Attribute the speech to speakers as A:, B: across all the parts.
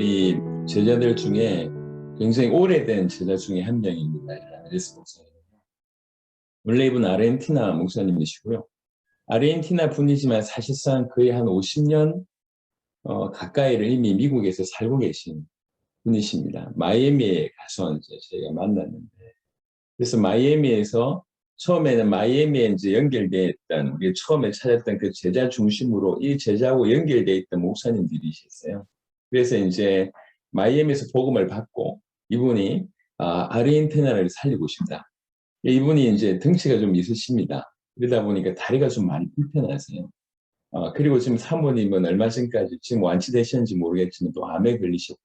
A: 우리 제자들 중에 굉장히 오래된 제자 중에 한 명입니다. 라미레스 목사님. 원래 이분 아르헨티나 목사님이시고요. 아르헨티나 분이지만 사실상 거의 한 50년 가까이를 이미 미국에서 살고 계신 분이십니다. 마이애미에 가서 이제 저희가 만났는데, 그래서 마이애미에서 처음에는 마이애미에 이제 연결되어 있던, 우리 처음에 찾았던 그 제자 중심으로 이 제자하고 연결되어 있던 목사님들이셨어요. 그래서 이제 마이애미에서 복음을 받고 이분이 아르헨티나를 살리고 싶다. 이분이 이제 덩치가 좀 있으십니다. 그러다 보니까 다리가 좀 많이 불편하세요. 그리고 지금 사모님은 얼마 전까지 지금 완치되셨는지 모르겠지만 또 암에 걸리셨고,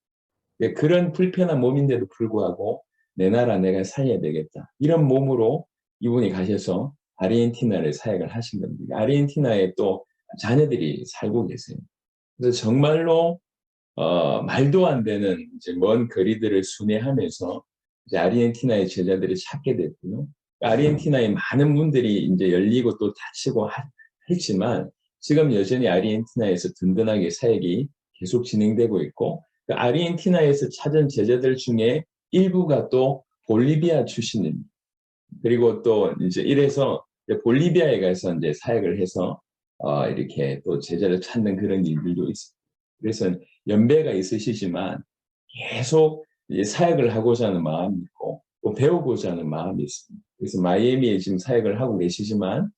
A: 그런 불편한 몸인데도 불구하고 내 나라 내가 살려야 되겠다. 이런 몸으로 이분이 가셔서 아르헨티나를 사역을 하신 겁니다. 아르헨티나에 또 자녀들이 살고 계세요. 그래서 정말로 말도 안 되는 이제 먼 거리들을 순회하면서 이제 아르헨티나의 제자들을 찾게 됐고요. 아르헨티나의 많은 문들이 이제 열리고 또 닫히고 했지만 지금 여전히 아르헨티나에서 든든하게 사역이 계속 진행되고 있고, 그 아르헨티나에서 찾은 제자들 중에 일부가 또 볼리비아 출신입니다. 그리고 또 이제 이래서 볼리비아에 가서 이제 사역을 해서 이렇게 또 제자를 찾는 그런 일들도 있습니다. 그래서 연배가 있으시지만 계속 이제 사역을 하고자 하는 마음이 있고 또 배우고자 하는 마음이 있습니다. 그래서 마이애미에 지금 사역을 하고 계시지만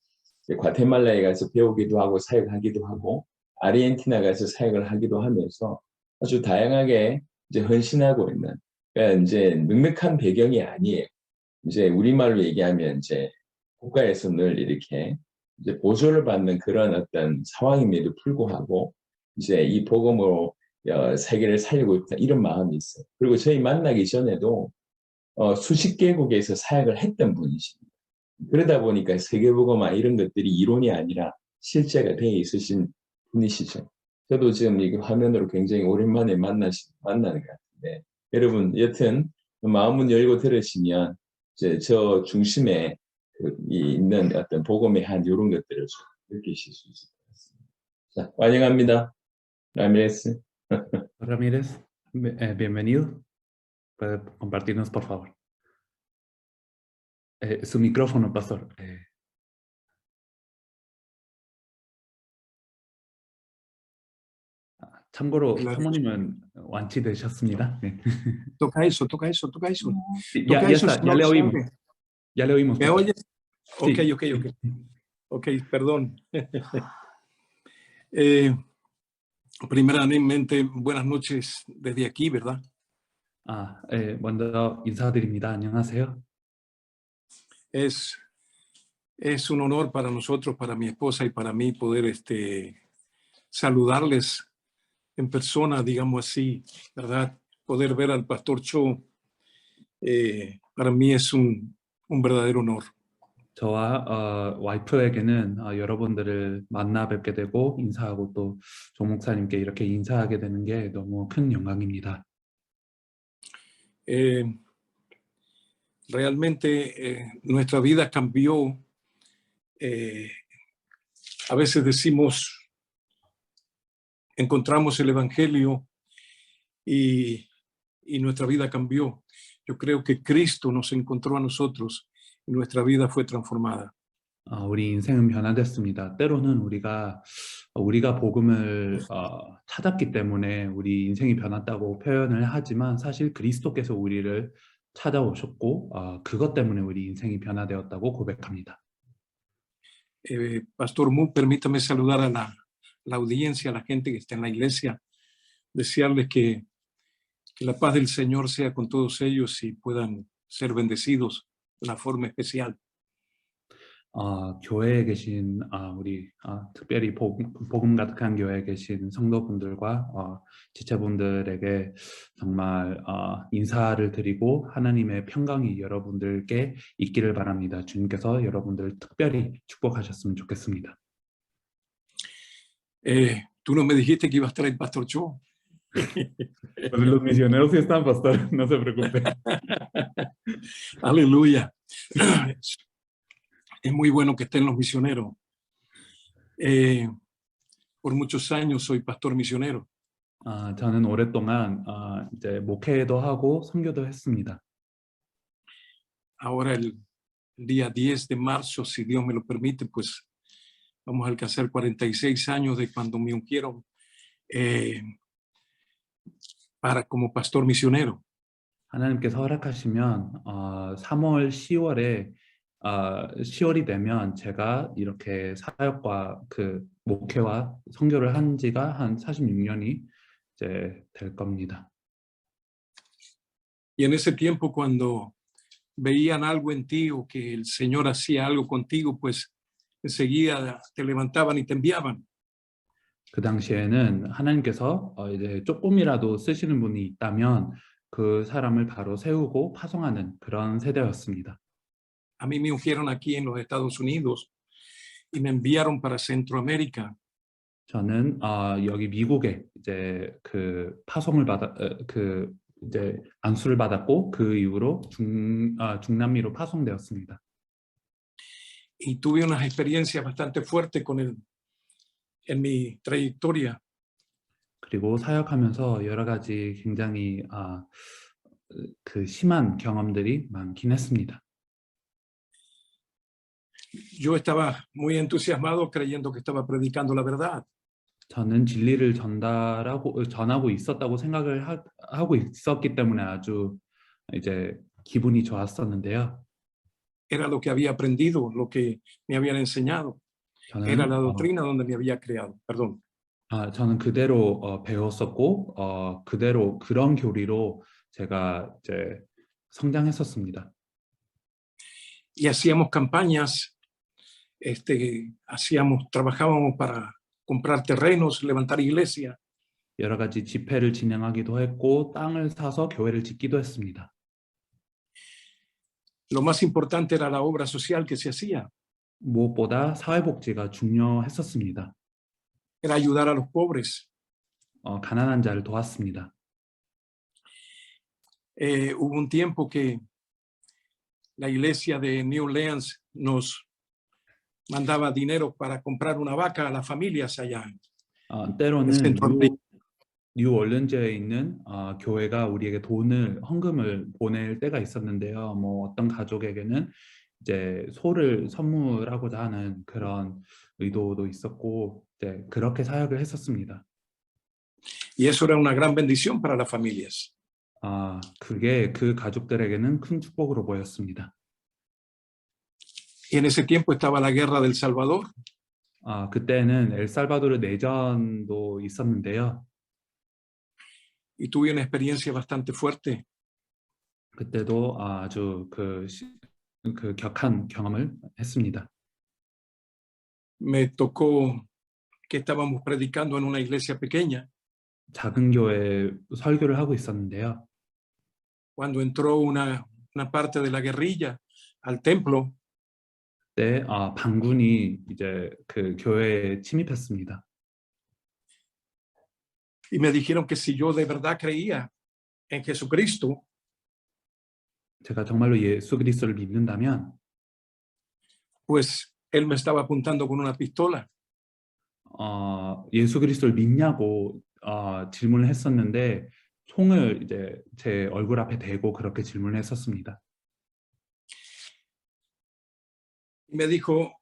A: 과테말라에 가서 배우기도 하고 사역하기도 하고 아르헨티나 가서 사역을 하기도 하면서 아주 다양하게 이제 헌신하고 있는, 그러니까 이제 넉넉한 배경이 아니에요. 이제 우리말로 얘기하면 이제 국가에서 늘 이렇게 이제 보조를 받는 그런 어떤 상황임에도 불구하고 이제 이 복음으로 세계를 살리고 있다, 이런 마음이 있어요. 그리고 저희 만나기 전에도 수십 개국에서 사역을 했던 분이십니다. 그러다 보니까 세계복음화 이런 것들이 이론이 아니라 실제가 되어 있으신 분이시죠. 저도 지금 이 화면으로 굉장히 오랜만에 만나는 것 같은데, 여러분 여튼 마음문 열고 들으시면 이제 저 중심에 있는 어떤 복음의 한 이런 것들을 느끼실 수 있을 것 같습니다. 자, 환영합니다. 라미레스.
B: Ramírez, bienvenido. ¿Puede compartirnos, por favor? Su micrófono, pastor. 참고로 사모님은 완치되셨습니다. 네.
C: Toca eso, toca eso, toca eso.
B: Sí,
C: Toca
B: ya
C: eso,
B: está,
C: si
B: ya
C: no
B: le
C: lo
B: oímos.
C: sabe.
B: Ya le oímos.
C: ¿Me
B: pastor.
C: oyes?
B: Sí.
C: Ok. Ok, perdón. Primeramente, buenas noches desde aquí, ¿verdad?
B: 먼저 인사드립니다. 안녕하세요.
C: Es un honor para nosotros, para mi esposa y para mí poder saludarles en persona, digamos así, ¿verdad? Poder ver al pastor Cho, para mí es un verdadero honor.
B: 저와 와이프에게는 여러분들을 만나 뵙게 되고 인사하고 또 조 목사님께 이렇게 인사하게 되는 게 너무 큰 영광입니다.
C: Realmente nuestra vida cambió. A veces decimos, encontramos el Evangelio y nuestra vida cambió. Yo creo que Cristo nos encontró a nosotros y nuestra vida fue transformada.
B: 우리 인생은 변화됐습니다. 때로는 우리가 복음을 찾았기 때문에 우리 인생이 변했다고 표현을 하지만 사실 그리스도께서 우리를 찾아오셨고 그것 때문에 우리 인생이 변화되었다고 고백합니다.
C: Pastor Mu, permítame saludar a la audiencia, a la gente que está en la iglesia, desearles que la paz del Señor sea con todos ellos y puedan ser bendecidos de una forma especial.
B: 교회에 계신 우리 특별히 복음 가득한 교회에 계신 성도분들과 지체분들에게 정말 인사를 드리고 하나님의 평강이 여러분들께 있기를 바랍니다. 주님께서 여러분들 특별히 축복하셨으면 좋겠습니다.
C: Tú no me dijiste que iba a estar el pastor Cho.
B: Los misioneros sí están, pastor, no se preocupe.
C: Aleluya. Es muy bueno que estén los misioneros. Por muchos años soy pastor misionero.
B: 저는 오랫동안 이제 목회도 하고 선교도 했습니다.
C: Ahora el día 10 de marzo, si Dios me lo permite, pues vamos a alcanzar 46 años de cuando me ungieron eh, para como pastor misionero.
B: 하나님께서 허락하시면 3월, 10월에 10월이 되면 제가 이렇게 사역과 그 목회와 선교를 한 지가 한 46년이 이제 될 겁니다.
C: Y en ese tiempo, cuando veían algo en ti o que el Señor hacía algo contigo, pues enseguida te levantaban y te enviaban.
B: 그 당시에는 하나님께서 이제 조금이라도 쓰시는 분이 있다면 그 사람을 바로 세우고 파송하는 그런 세대였습니다.
C: A mí me ungieron aquí en los Estados Unidos y me enviaron para Centroamérica.
B: 저는 여기 미국에 이제 그 파송을 그 이제 안수를 받았고 그 이후로 중남미로 파송되었습니다.
C: Y tuve unas experiencias bastante fuertes en mi trayectoria.
B: 그리고 사역하면서 여러 가지 굉장히 그 심한 경험들이 많긴 했습니다.
C: Yo estaba muy entusiasmado creyendo que estaba predicando la verdad.
B: 저는 진리를 전하고 있었다고 생각을 하고 있었기 때문에 아주 이제 기분이 좋았었는데요.
C: Era lo que había aprendido, lo que me habían enseñado. Era la doctrina donde me había creado. Perdón.
B: 저는 그대로 배웠었고 그대로 그런 교리로 제가 이제 성장했었습니다.
C: Y hacíamos campañas, trabajábamos para comprar terrenos, levantar iglesia.
B: 여러 가지 집회를 진행하기도 했고 땅을 사서 교회를 짓기도 했습니다.
C: Lo más importante era la obra social que se hacía.
B: 무엇보다 사회복지가 중요했었습니다.
C: Era ayudar a los pobres.
B: 가난한 자를 도왔습니다.
C: Hubo un tiempo que la iglesia de New Orleans nos mandaba dinero para comprar una vaca a las familias allá.
B: 때로는
C: Centroamérica.
B: 뉴 얼른즈에 있는 교회가 우리에게 헌금을 보낼 때가 있었는데요. 뭐 어떤 가족에게는 이제 소를 선물하고자 하는 그런 의도도 있었고, 이제 그렇게 사역을 했었습니다.
C: Y eso era una gran bendición para las familias.
B: 그게 그 가족들에게는 큰 축복으로 보였습니다.
C: Y en ese tiempo estaba la guerra del Salvador.
B: 그때는 엘살바도르 내전도 있었는데요.
C: Y tuve una experiencia bastante fuerte.
B: 그때도 아주 그 격한 경험을 했습니다.
C: Me tocó que estábamos predicando en una iglesia pequeña.
B: 작은 교회에 설교를 하고 있었는데요.
C: Cuando entró una parte de la guerrilla al templo.
B: 그때 반군이 이제 그 교회에 침입했습니다.
C: Y me dijeron que si yo de verdad creía en Jesucristo,
B: 제가 정말로 예수 그리스도를 믿는다면,
C: pues él me estaba apuntando con una pistola.
B: 예수 그리스도를 믿냐고 질문을 했었는데 총을 이제 제 얼굴 앞에 대고 그렇게 질문을 했었습니다.
C: Y me dijo,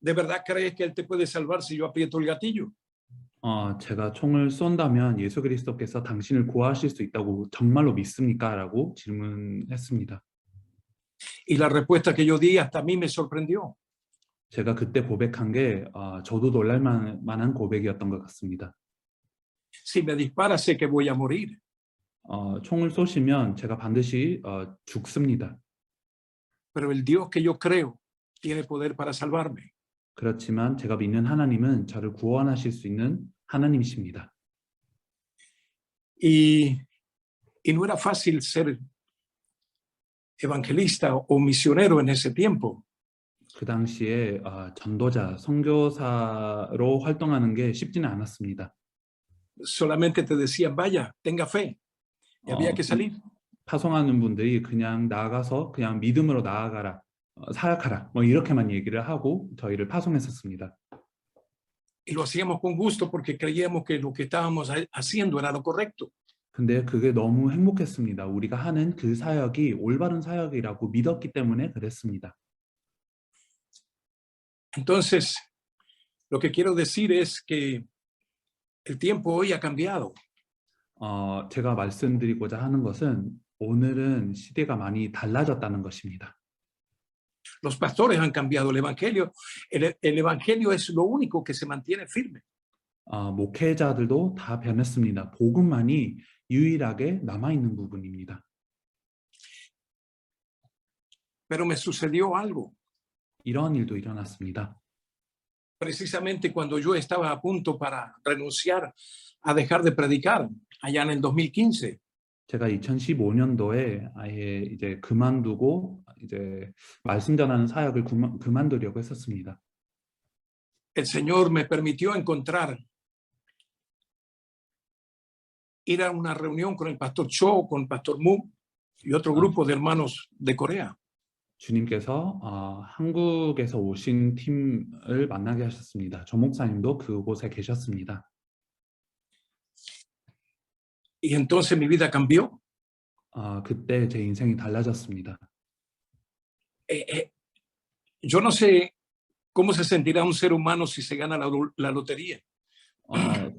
C: ¿de verdad crees que él te puede salvar si yo aprieto el gatillo?
B: 제가 총을 쏜다면 예수 그리스도께서 당신을 구하실 수 있다고 정말로 믿습니까? 라고 질문했습니다.
C: Y la respuesta que yo di hasta a mí me sorprendió.
B: 제가 그때 고백한 게 저도 놀랄 만한 고백이었던 것 같습니다.
C: Si me dispara sé que voy a morir.
B: 총을 쏘시면 제가 반드시 죽습니다.
C: Pero el Dios que yo creo tiene poder para salvarme.
B: 그렇지만 제가 믿는 하나님은 저를 구원하실 수 있는 하나님이십니다.
C: Y no era fácil ser evangelista o misionero en ese tiempo.
B: 그 당시에 전도자, 선교사로 활동하는 게 쉽지는 않았습니다.
C: Solamente te decían, vaya, tenga fe. Y había que salir.
B: 파송하는 분들이 그냥 나가서 그냥 믿음으로 나아가라, 사역하라, 뭐 이렇게만 얘기를 하고 저희를 파송했었습니다.
C: y lo hacíamos con gusto porque creíamos que lo que estábamos haciendo era lo correcto.
B: 근데 그게 너무 행복했습니다. 우리가 하는 그 사역이 올바른 사역이라고 믿었기 때문에 그랬습니다.
C: Entonces, lo que quiero decir es que el tiempo hoy ha cambiado.
B: 제가 말씀드리고자 하는 것은 오늘은 시대가 많이 달라졌다는 것입니다.
C: Los pastores han cambiado el evangelio. El evangelio es lo único que se mantiene firme.
B: 목회자들도 다 변했습니다. 복음만이 유일하게 남아있는 부분입니다.
C: Pero me sucedió algo.
B: 이런 일도 일어났습니다.
C: Precisamente cuando yo estaba a punto para renunciar a dejar de predicar, allá en el 2015.
B: 제가 2015년도에 아예 이제 그만두고 이제 말씀 전하는 사역을 그만두려고 했었습니다.
C: El Señor me permitió encontrar, ir a una reunión con el pastor Cho, con el pastor Mu y otro grupo de hermanos de Corea.
B: 주님께서 한국에서 오신 팀을 만나게 하셨습니다. 조 목사님도 그곳에 계셨습니다.
C: Y entonces mi vida cambió.
B: 그때 제 인생이 달라졌습니다.
C: Yo no sé cómo se sentirá un ser humano si se gana la lotería.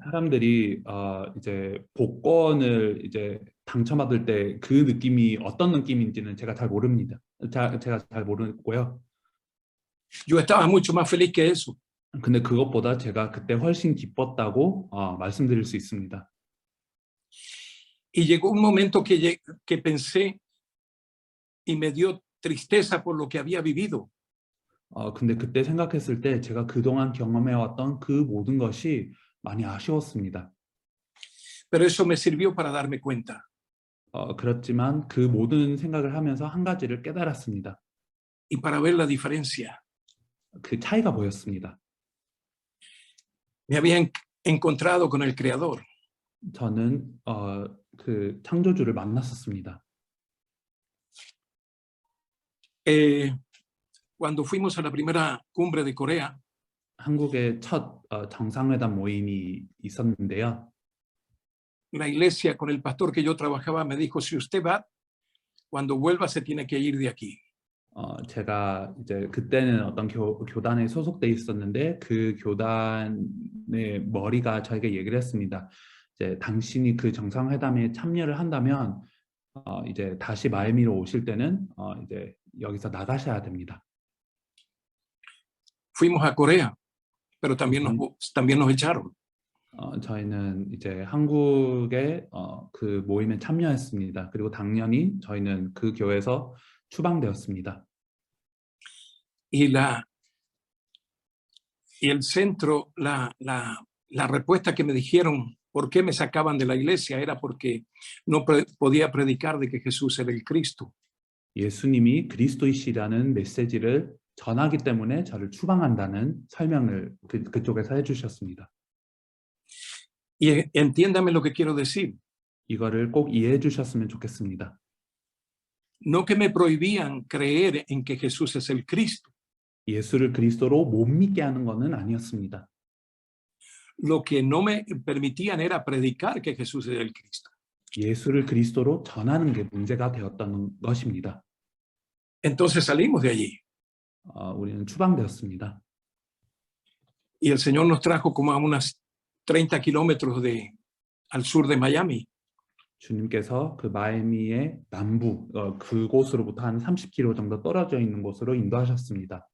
B: 사람들이 이제 복권을 이제 당첨받을 때 그 느낌이 어떤 느낌인지는 제가 잘 모릅니다. 제가 잘 모르고요.
C: Yo estaba mucho más feliz que eso.
B: 근데 그것보다 제가 그때 훨씬 기뻤다고 말씀드릴 수 있습니다.
C: Y llegó un momento que pensé y me dio tristeza por lo que había vivido.
B: 근데 그때 생각했을 때 제가 그동안 경험해왔던 그 모든 것이 많이 아쉬웠습니다.
C: Pero eso me sirvió para darme cuenta.
B: 그렇지만 그 모든 생각을 하면서 한 가지를 깨달았습니다.
C: Y para ver la diferencia.
B: 그 차이가 보였습니다.
C: Me había encontrado con el Creador.
B: 저는 그 창조주를 만났었습니다.
C: Cuando fuimos a la primera cumbre de Corea,
B: 한국의 첫 정상회담 모임이 있었는데요.
C: la iglesia con el pastor que yo trabajaba me dijo, si usted va, cuando vuelva se tiene que ir de aquí.
B: 제가 이제 그때는 어떤 교단에 소속돼 있었는데 그 교단의 머리가 저에게 얘기를 했습니다. 이제 당신이 그 정상회담에 참여를 한다면 이제 다시 마이애미로 오실 때는 이제 여기서 나가셔야 됩니다.
C: Fuimos a Corea, pero también nos echaron.
B: 저희는 이제 한국의 그 모임에 참여했습니다. 그리고 당연히 저희는 그 교회에서 추방되었습니다.
C: Y el centro, la respuesta que me dijeron por qué me sacaban de la iglesia era porque no podía predicar de que Jesús era el Cristo.
B: 예수님이 그리스도이시라는 메시지를 전하기 때문에 저를 추방한다는 설명을 그쪽에서 해주셨습니다.
C: Y entiéndame lo que quiero decir.
B: 이거를 꼭 이해해 주셨으면 좋겠습니다.
C: No que me prohibían creer en que Jesús es el Cristo.
B: 예수를 그리스도로 못 믿게 하는 것은 아니었습니다.
C: Lo que no me permitían era predicar que Jesús es el Cristo.
B: 예수를 그리스도로 전하는 게 문제가 되었다는 것입니다.
C: Entonces salimos de allí.
B: 우리는 추방되었습니다.
C: Y el Señor nos trajo como a unas 30 kilómetros al sur de Miami.
B: 주님께서 그 마이애미의 남부 그곳으로부터 한 30km 정도 떨어져 있는 곳으로 인도하셨습니다.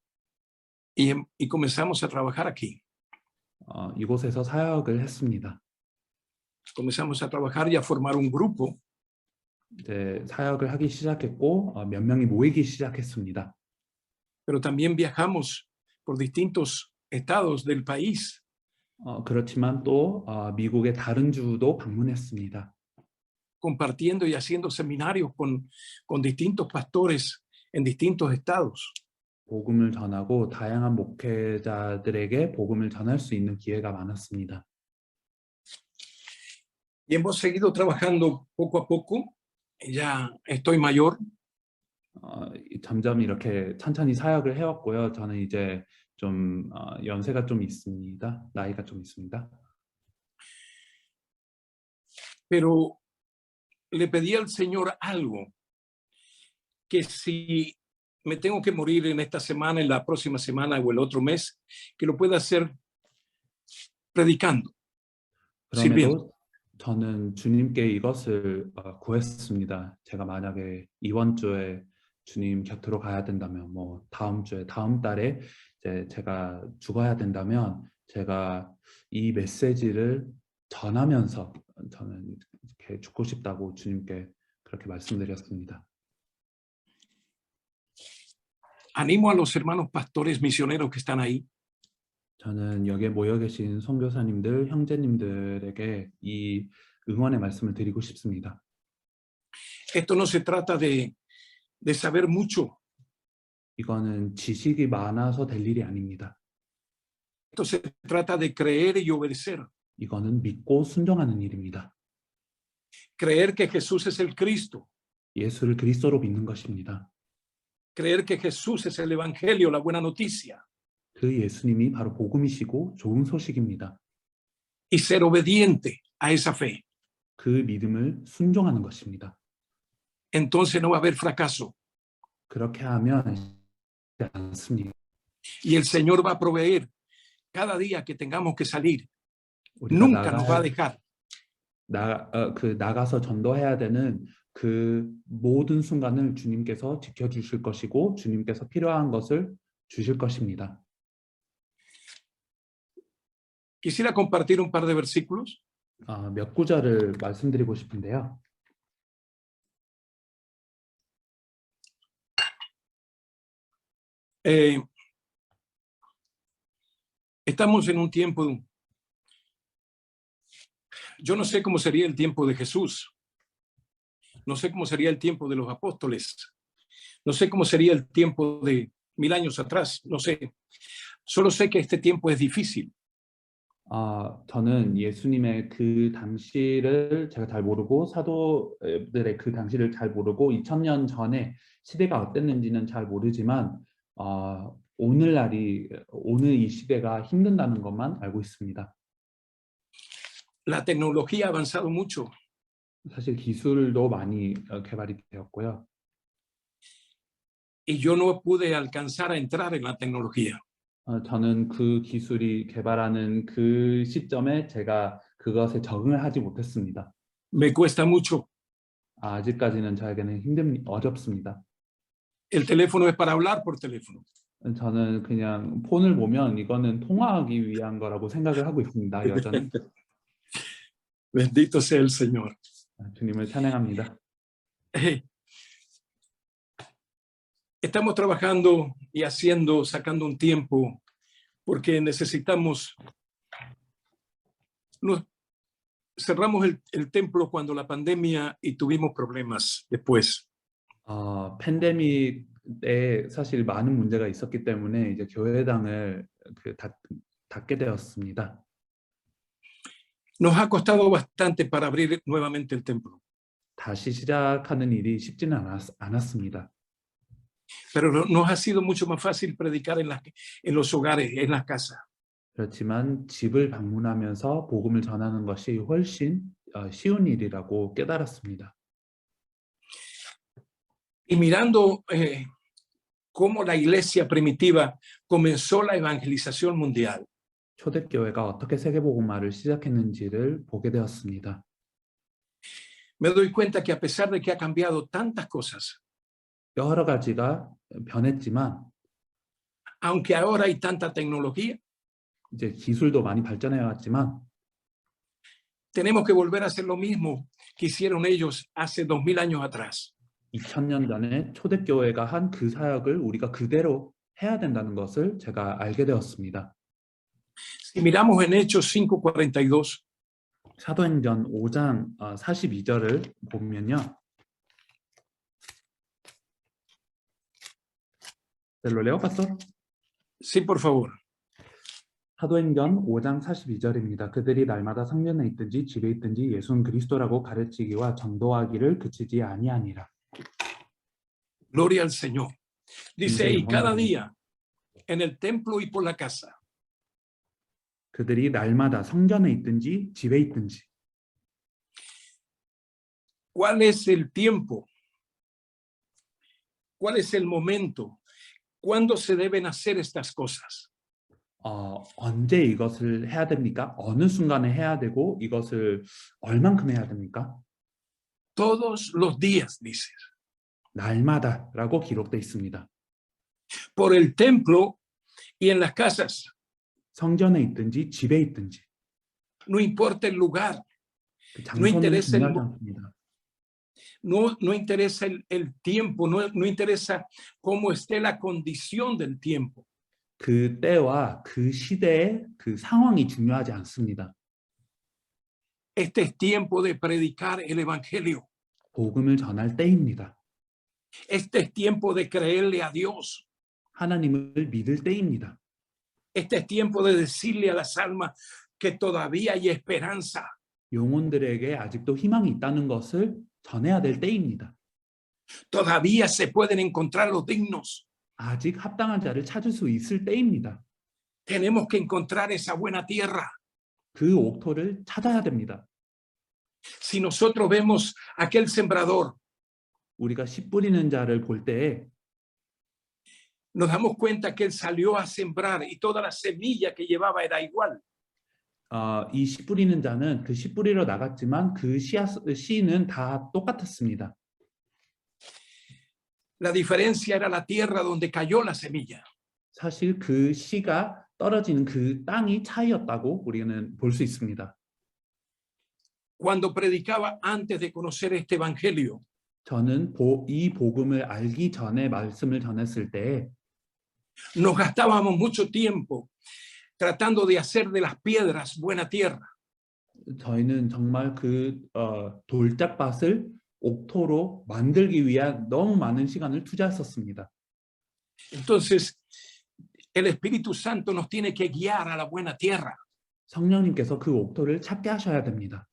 C: Y comenzamos a trabajar aquí.
B: 이곳에서 사역을 했습니다.
C: Comenzamos a trabajar y a formar un grupo.
B: 이제 사역을 하기 시작했고 몇 명이 모이기 시작했습니다.
C: Pero también viajamos por distintos estados del país.
B: 그렇지만 또 미국의 다른 주도 방문했습니다.
C: Compartiendo y haciendo seminarios con distintos pastores en distintos estados.
B: 복음을 전하고 다양한 목회자들에게 복음을 전할 수 있는 기회가 많았습니다.
C: Y hemos seguido trabajando poco a poco. Ya estoy mayor.
B: 점점 이렇게 천천히 사역을 해왔고요. 저는 이제 좀 연세가 좀 있습니다. 나이가 좀 있습니다.
C: Pero le pedí al Señor algo, que si me tengo que morir en esta semana, en la próxima semana o el otro mes, que lo pueda hacer predicando, sirviendo.
B: 그럼에도 저는 주님께 이것을 구했습니다. 제가 만약에 이번 주에 주님 곁으로 가야 된다면, 뭐 다음 주에, 다음 달에 이제 제가 죽어야 된다면, 제가 이 메시지를 전하면서 저는 이렇게 죽고 싶다고 주님께 그렇게 말씀드렸습니다.
C: Animo a los hermanos pastores misioneros que están ahí,
B: 저는 여기에 모여 계신 선교사님들, 형제님들에게 이 응원의 말씀을 드리고 싶습니다.
C: esto no se trata de saber mucho,
B: 이거는 지식이 많아서 될 일이 아닙니다.
C: esto se trata de creer y obedecer,
B: 이거는 믿고 순종하는 일입니다.
C: creer que Jesús es el Cristo,
B: 예수를 그리스도로 믿는 것입니다.
C: creer que Jesús es el Evangelio, la buena noticia,
B: 그 예수님이 바로 복음이시고 좋은 소식입니다.
C: y ser obediente a esa fe.
B: 그 믿음을 순종하는 것입니다.
C: Entonces no va a haber fracaso
B: 그렇게 하면 않습니다.
C: y el Señor va a proveer cada día que tengamos que salir.
B: 우리가
C: Nunca nos va a dejar.
B: 나가서 전도해야 되는 그 모든 순간을 주님께서 지켜주실 것이고 주님께서 필요한 것을 주실 것입니다.
C: Quisiera compartir un par de versículos.
B: 몇 구절을 말씀드리고 싶은데요.
C: Estamos en un tiempo, yo no sé cómo sería el tiempo de Jesús, no sé cómo sería el tiempo de los apóstoles, no sé cómo sería el tiempo de 1000 años atrás, no sé, solo sé que este tiempo es difícil.
B: 저는 예수님의 그 당시를 제가 잘 모르고 사도들의 그 당시를 잘 모르고 2000년 전에 시대가 어땠는지는 잘 모르지만 오늘 이 시대가 힘든다는 것만 알고 있습니다.
C: La tecnología ha avanzado mucho.
B: 사실 기술도 많이 개발이 되었고요.
C: Y yo no pude alcanzar a entrar en la tecnología.
B: 저는 그 기술이 개발하는 그 시점에 제가 그것에 적응을 하지 못했습니다.
C: Me cuesta mucho.
B: 아직까지는 저에게는 어렵습니다.
C: El teléfono es para hablar por teléfono.
B: 저는 그냥 폰을 보면 이거는 통화하기 위한 거라고 생각을 하고 있습니다. 여전히.
C: Bendito sea el Señor.
B: 주님을 찬양합니다.
C: Estamos trabajando y sacando un tiempo, porque necesitamos. Cerramos el templo cuando la pandemia y tuvimos problemas después.
B: 팬데믹 때 사실 많은 문제가 있었기 때문에 이제 교회당을 닫게 되었습니다.
C: Nos ha costado bastante para abrir nuevamente el templo.
B: 다시 시작하는 일이 쉽지는 않았습니다.
C: Pero nos ha sido mucho más fácil predicar en los hogares, en las casas.
B: 그렇지만 집을 방문하면서 복음을 전하는 것이 훨씬 쉬운 일이라고 깨달았습니다.
C: Y mirando cómo la iglesia primitiva comenzó la evangelización mundial.
B: 초대교회가 어떻게 세계복음화를 시작했는지를 보게 되었습니다.
C: Me doy cuenta que a pesar de que ha cambiado tantas cosas,
B: 여러 가지가 변했지만,
C: aunque ahora hay tanta tecnología,
B: 이제 기술도 많이 발전해 왔지만,
C: tenemos que volver a hacer lo mismo que hicieron ellos hace 2000 años atrás.
B: 2000년 전에 초대교회가 한 그 사역을 우리가 그대로 해야 된다는 것을 제가 알게 되었습니다.
C: Si miramos en Hechos 5:42,
B: 사도행전 5장 42절을 보면요. ¿Te lo leo, pastor?
C: sí, por favor.
B: 사도행전 5장 42절입니다. 그들이 날마다 성전에 있든지 집에 있든지 예수는 그리스도라고 가르치기와 전도하기를 그치지 아니하니라.
C: Gloria al Señor. Dice, y cada día en el templo y por la casa.
B: 그들이 날마다 성전에 있든지 집에 있든지.
C: ¿Cuál es el tiempo? ¿Cuál es el momento? ¿Cuándo se deben hacer estas cosas?
B: 언제 이것을 해야 됩니까? 어느 순간에 해야 되고 이것을 얼만큼 해야 됩니까?
C: Todos los días, dice.
B: 날마다라고 기록되어 있습니다.
C: Por el templo y en las casas.
B: 성전에 있든지 집에 있든지.
C: No importa el lugar.
B: 그
C: No
B: 장소는
C: interesa
B: 중요하지 않습니다.
C: No interesa el tiempo, no interesa cómo esté la condición del tiempo.
B: 그 때와 그 시대의 그 상황이 중요하지 않습니다.
C: Este es tiempo de predicar el evangelio.
B: 복음을 전할 때입니다.
C: Este es tiempo de creerle a Dios.
B: 하나님을 믿을 때입니다.
C: Este es tiempo de decirle a las almas que todavía hay esperanza.
B: 영혼들에게 아직도 희망이 있다는 것을 전해야 될 때입니다.
C: Todavía se pueden encontrar los dignos.
B: 아직 합당한 자를 찾을 수 있을 때입니다.
C: Tenemos que encontrar esa buena tierra.
B: 그 옥토를 찾아야 됩니다.
C: Si nosotros vemos aquel sembrador,
B: 우리가 씨 뿌리는 자를 볼 때에
C: nos damos cuenta que él salió a sembrar y toda la semilla que llevaba era igual.
B: 이 씨 뿌리는 자는 그 씨 뿌리러 나갔지만 그 씨는 다 똑같았습니다.
C: La diferencia era la tierra donde cayó la semilla.
B: 사실 그 씨가 떨어지는 그 땅이 차이였다고 우리는 볼 수 있습니다.
C: Cuando predicaba antes de conocer este evangelio,
B: 저는 이 복음을 알기 전에 말씀을 전했을 때
C: nos gastábamos mucho tiempo tratando de hacer de las piedras buena tierra.
B: 저희는 정말 그 돌짝밭을 옥토로 만들기 위한 너무 많은 시간을 투자했었습니다.
C: Entonces, el Espíritu Santo nos tiene que guiar a la buena tierra.
B: 성령님께서 그 옥토를 찾게 하셔야 됩니다.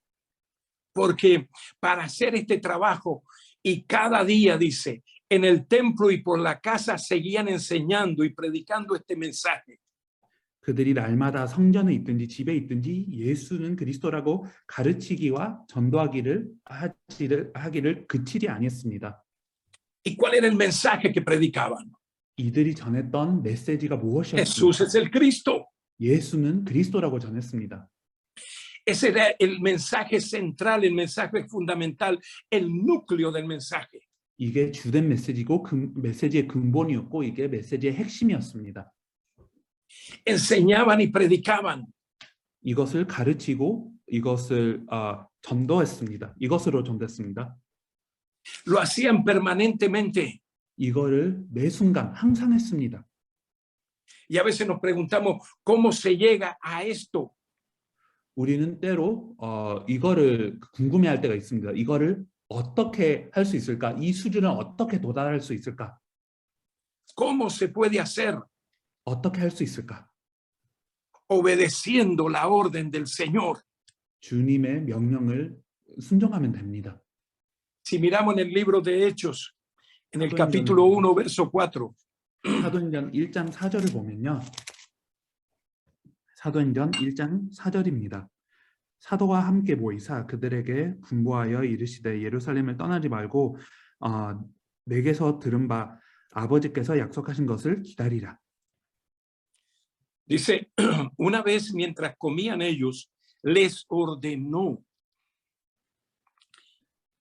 C: Porque para hacer este trabajo y cada día, dice, en el templo y por la casa seguían enseñando y predicando este mensaje.
B: 그들이 날마다 성전에 있든지 집에 있든지 예수는 그리스도라고 가르치기와 전도하기를 하기를 그치지 아니했습니다.
C: ¿Y cuál era el mensaje que predicaban?
B: 이들이 전했던 메시지가
C: Jesús
B: 무엇이었습니까?
C: es el Cristo.
B: 예수는 그리스도라고 전했습니다.
C: Ese era el mensaje central, el mensaje fundamental, el núcleo del mensaje.
B: 이게 주된 메시지고 메시지의 근본이었고 이게 메시지의 핵심이었습니다.
C: Enseñaban y predicaban.
B: 이것을 가르치고 이것을 전도했습니다. 이것으로 전도했습니다.
C: Lo hacían permanentemente.
B: 이거를 매 순간 항상 했습니다.
C: Y a veces nos preguntamos cómo se llega a esto.
B: 우리는 때로 이거를 궁금해할 때가 있습니다. 이거를 어떻게 할 수 있을까? 이 수준을 어떻게 도달할 수 있을까?
C: ¿Cómo se puede hacer?
B: 어떻게 할 수 있을까?
C: Obedeciendo la orden del Señor.
B: 주님의 명령을 순종하면 됩니다.
C: Si miramos en el libro de Hechos, en el capítulo 1, verso 4.
B: 사도행전 1장 4절을 보면요. 사도행전 1장 4절입니다. 사도와 함께 모이사 그들에게 분부하여 이르시되 예루살렘을 떠나지 말고 내게서 들은 바 아버지께서 약속하신 것을 기다리라.
C: Dice, una vez mientras comían ellos, les ordenó,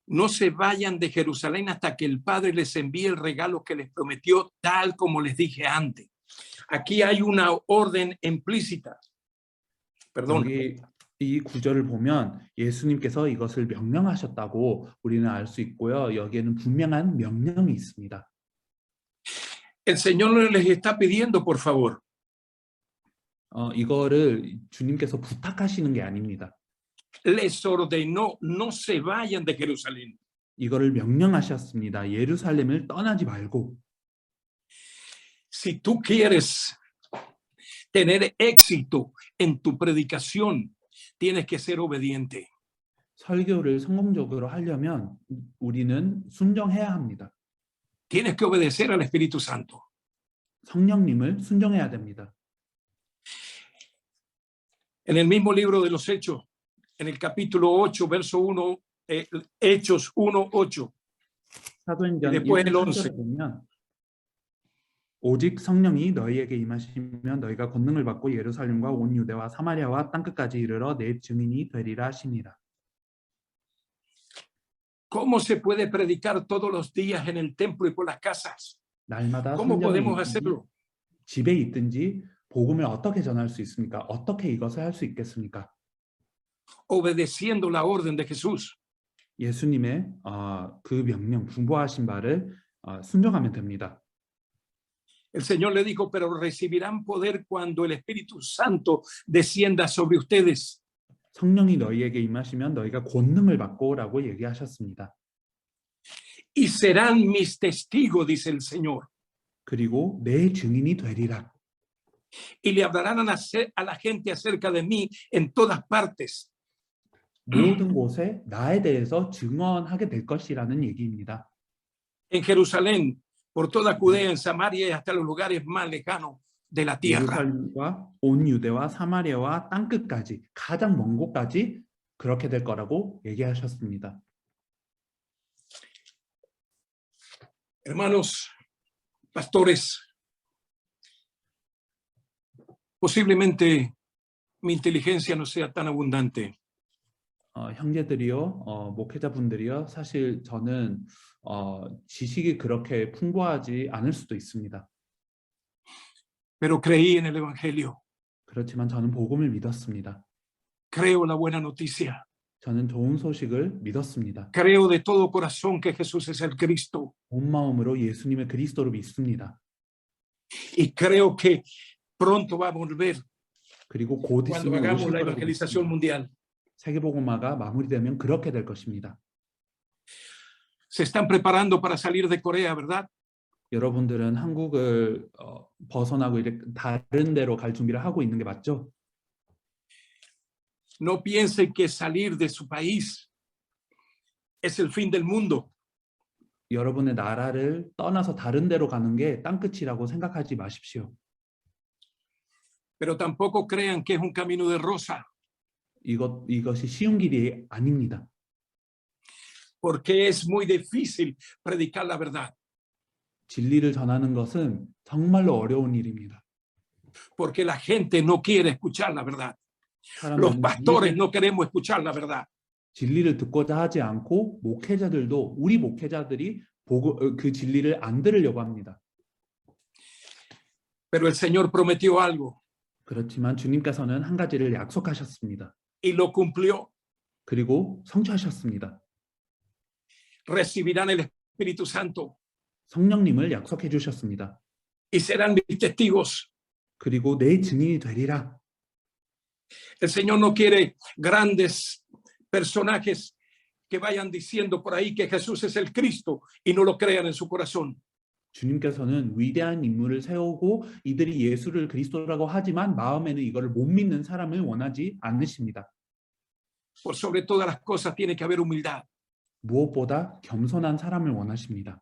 C: no se vayan de Jerusalén hasta que el Padre les envíe el regalo que les prometió, tal como les dije antes. Aquí hay una orden implícita. Perdón.
B: 이 구절을 보면 예수님께서 이것을 명령하셨다고 우리는 알 수 있고요. 여기에는 분명한 명령이 있습니다.
C: El Señor no les está pidiendo, por favor.
B: 이거를 주님께서 부탁하시는 게 아닙니다.
C: Les ordenó, no se vayan de Jerusalén.
B: 이거를 명령하셨습니다. 예루살렘을 떠나지 말고.
C: Si tú quieres tener éxito en tu predicación, tienes que ser obediente.
B: 설교를 성공적으로 하려면 우리는 순종해야 합니다.
C: Tienes que obedecer al Espíritu Santo.
B: 성령님을 순종해야 됩니다.
C: En el mismo libro de los Hechos, en el capítulo 8, verso 1, Hechos 1, 8.
B: 사도행전
C: después
B: 1장
C: el 11.
B: 8절에 보면 오직 성령이 너희에게 임하시면 너희가 권능을 받고 예루살렘과 온 유대와 사마리아와 땅끝까지 이르러 내 증인이 되리라 하시니라.
C: ¿Cómo se puede predicar todos los días en el templo y por las casas?
B: 날마다
C: ¿Cómo
B: 성전에
C: podemos
B: 있든지
C: hacerlo?
B: 집에 있든지 복음을 어떻게 전할 수 있습니까? 어떻게 이것을 할 수 있겠습니까?
C: Obedeciendo la orden de Jesús.
B: 예수님의 그 명령, 분부하신 바를 순종하면 됩니다.
C: El Señor le dijo, pero recibirán poder cuando el Espíritu Santo descienda sobre ustedes.
B: 성령이 너희에게 임하시면 너희가 권능을 받고라고 얘기하셨습니다.
C: Y serán mis testigos, dice el Señor.
B: 그리고 내 증인이 되리라.
C: Y le hablarán a la gente acerca de mí en todas partes.
B: 모든 곳에 나에 대해서 증언하게 될 것이라는 얘기입니다.
C: En Jerusalén, por toda Judea, en Samaria y hasta los lugares más lejanos de la tierra.
B: 예루살렘과 온 유대와 사마리아와 땅끝까지 가장 먼 곳까지 그렇게 될 거라고 얘기하셨습니다.
C: Hermanos, pastores, posiblemente mi inteligencia no sea tan abundante.
B: 형제들이요, 목회자분들이요, 사실 저는 지식이 그렇게 풍부하지 않을 수도 있습니다.
C: Pero creí en el Evangelio.
B: 그렇지만 저는 복음을 믿었습니다.
C: Creo la buena noticia.
B: 저는 좋은 소식을 믿었습니다.
C: Creo de todo corazón que Jesús es el Cristo.
B: 온 마음으로 예수님의 그리스도를 믿습니다.
C: Y creo que pronto va a volver
B: 그리고 곧
C: cuando
B: 있으면
C: hagamos
B: 오실
C: la
B: 거라고
C: evangelización
B: 믿습니다.
C: mundial.
B: 세계복음화가 마무리되면 그렇게 될 것입니다.
C: Se están preparando para salir de Corea, ¿verdad?
B: 여러분들은 한국을 벗어나고 이렇게 다른 데로 갈 준비를 하고 있는 게 맞죠?
C: No piensen que salir de su país es el fin del mundo.
B: 여러분의 나라를 떠나서 다른 데로 가는 게 땅끝이라고 생각하지 마십시오.
C: Pero tampoco crean que es un camino de rosa,
B: 이것이 쉬운 길이 아닙니다.
C: porque es muy difícil predicar la verdad,
B: 진리를 전하는 것은 정말로 어려운 일입니다.
C: porque la gente no quiere escuchar la verdad. Los
B: 사람들은
C: pastores no queremos escuchar la verdad.
B: 진리를 듣고자 하지 않고 목회자들도 우리 목회자들이 그 진리를 안 들으려고 합니다.
C: Pero el Señor prometió algo
B: 그렇지만 주님께서는 한 가지를 약속하셨습니다.
C: y lo cumplió.
B: 그리고 성취하셨습니다.
C: Recibirán el Espíritu Santo
B: 성령님을 약속해 주셨습니다.
C: y serán mis testigos.
B: 그리고 내 증인이 되리라.
C: El Señor no quiere grandes personajes que vayan diciendo por ahí que Jesús es el Cristo y no lo crean en su corazón.
B: 주님께서는 위대한 인물을 세우고 이들이 예수를 그리스도라고 하지만 마음에는 이거를 못 믿는 사람을 원하지 않으십니다.
C: Por sobre todas las cosas tiene que haber humildad.
B: 무엇보다 겸손한 사람을 원하십니다.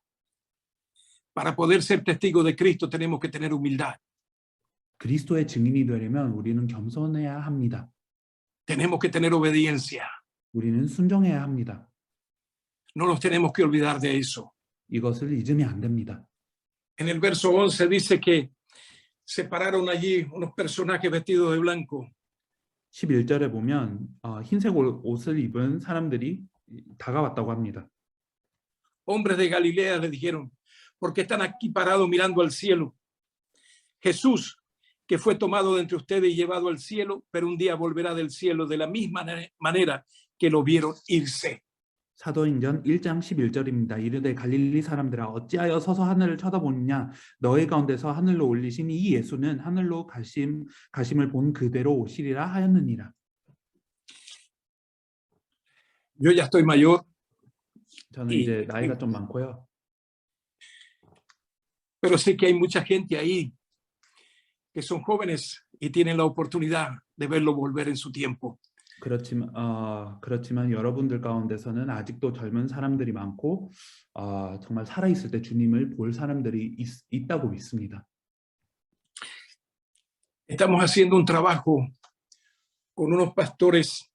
C: Para poder ser testigo de Cristo tenemos que tener humildad.
B: 그리스도의 증인이 되려면 우리는 겸손해야 합니다.
C: Tenemos que tener obediencia.
B: 우리는 순종해야 합니다.
C: No nos tenemos que olvidar de eso.
B: 이것을 잊으면 안 됩니다.
C: En el verso 11 dice que se pararon allí unos personajes vestidos de blanco.
B: 11절에 보면 흰색 옷을 입은 사람들이 다가왔다고 합니다.
C: Hombres de Galilea le dijeron, ¿por qué están aquí parados mirando al cielo? Jesús, que fue tomado de entre ustedes y llevado al cielo, pero un día volverá del cielo de la misma manera que lo vieron irse.
B: 사도행전 1장 11절입니다. 이르되 갈릴리 사람들아 어찌하여 서서 하늘을 쳐다보느냐 너희 가운데서 하늘로 올리신 이 예수는 하늘로 가심을 본 그대로 오시리라 하였느니라.
C: Yo ya estoy mayor.
B: 저는 이제 나이가 좀 많고요.
C: Pero sé que hay mucha gente ahí que son jóvenes y tienen la oportunidad de verlo volver en su tiempo.
B: 그렇지만 여러분들 가운데서는 아직도 젊은 사람들이 많고 정말 살아있을 때 주님을 볼 사람들이 있다고 믿습니다.
C: Estamos haciendo un trabajo con unos pastores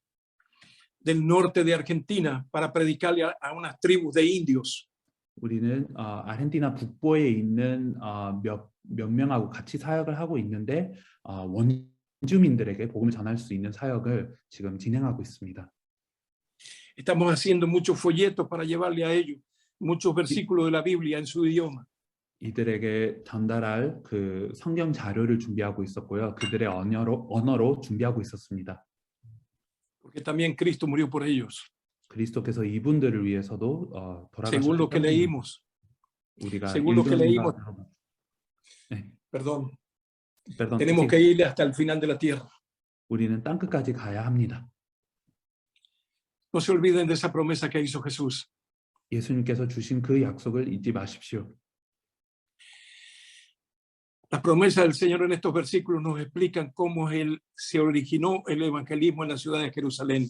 C: del norte de Argentina para predicarle a unas tribus de indios.
B: 우리는 아르헨티나 북부에 있는 몇 명하고 같이 사역을 하고 있는데 원주민들에게 복음을 전할 수 있는 사역을 지금 진행하고 있습니다.
C: Estamos haciendo muchos folletos para llevarle a ellos muchos versículos de la Biblia en su idioma.
B: 이들에게 전달할 그 성경 자료를 준비하고 있었고요. 그들의 언어로 준비하고 있었습니다.
C: Porque también Cristo murió por ellos.
B: 그리스도께서 이분들을 위해서도
C: Según lo que
B: 돌아가셨기
C: leímos,
B: 우리가
C: según lo que leímos,
B: 네,
C: perdón,
B: perdón,
C: tenemos que ir hasta el final de la tierra.
B: 우리는 땅 끝까지 가야 합니다.
C: No se olviden de esa promesa que hizo Jesús.
B: 예수님께서 주신 그 약속을 잊지 마십시오.
C: Las promesas del Señor en estos versículos nos explican cómo se originó el evangelismo en la ciudad de Jerusalén.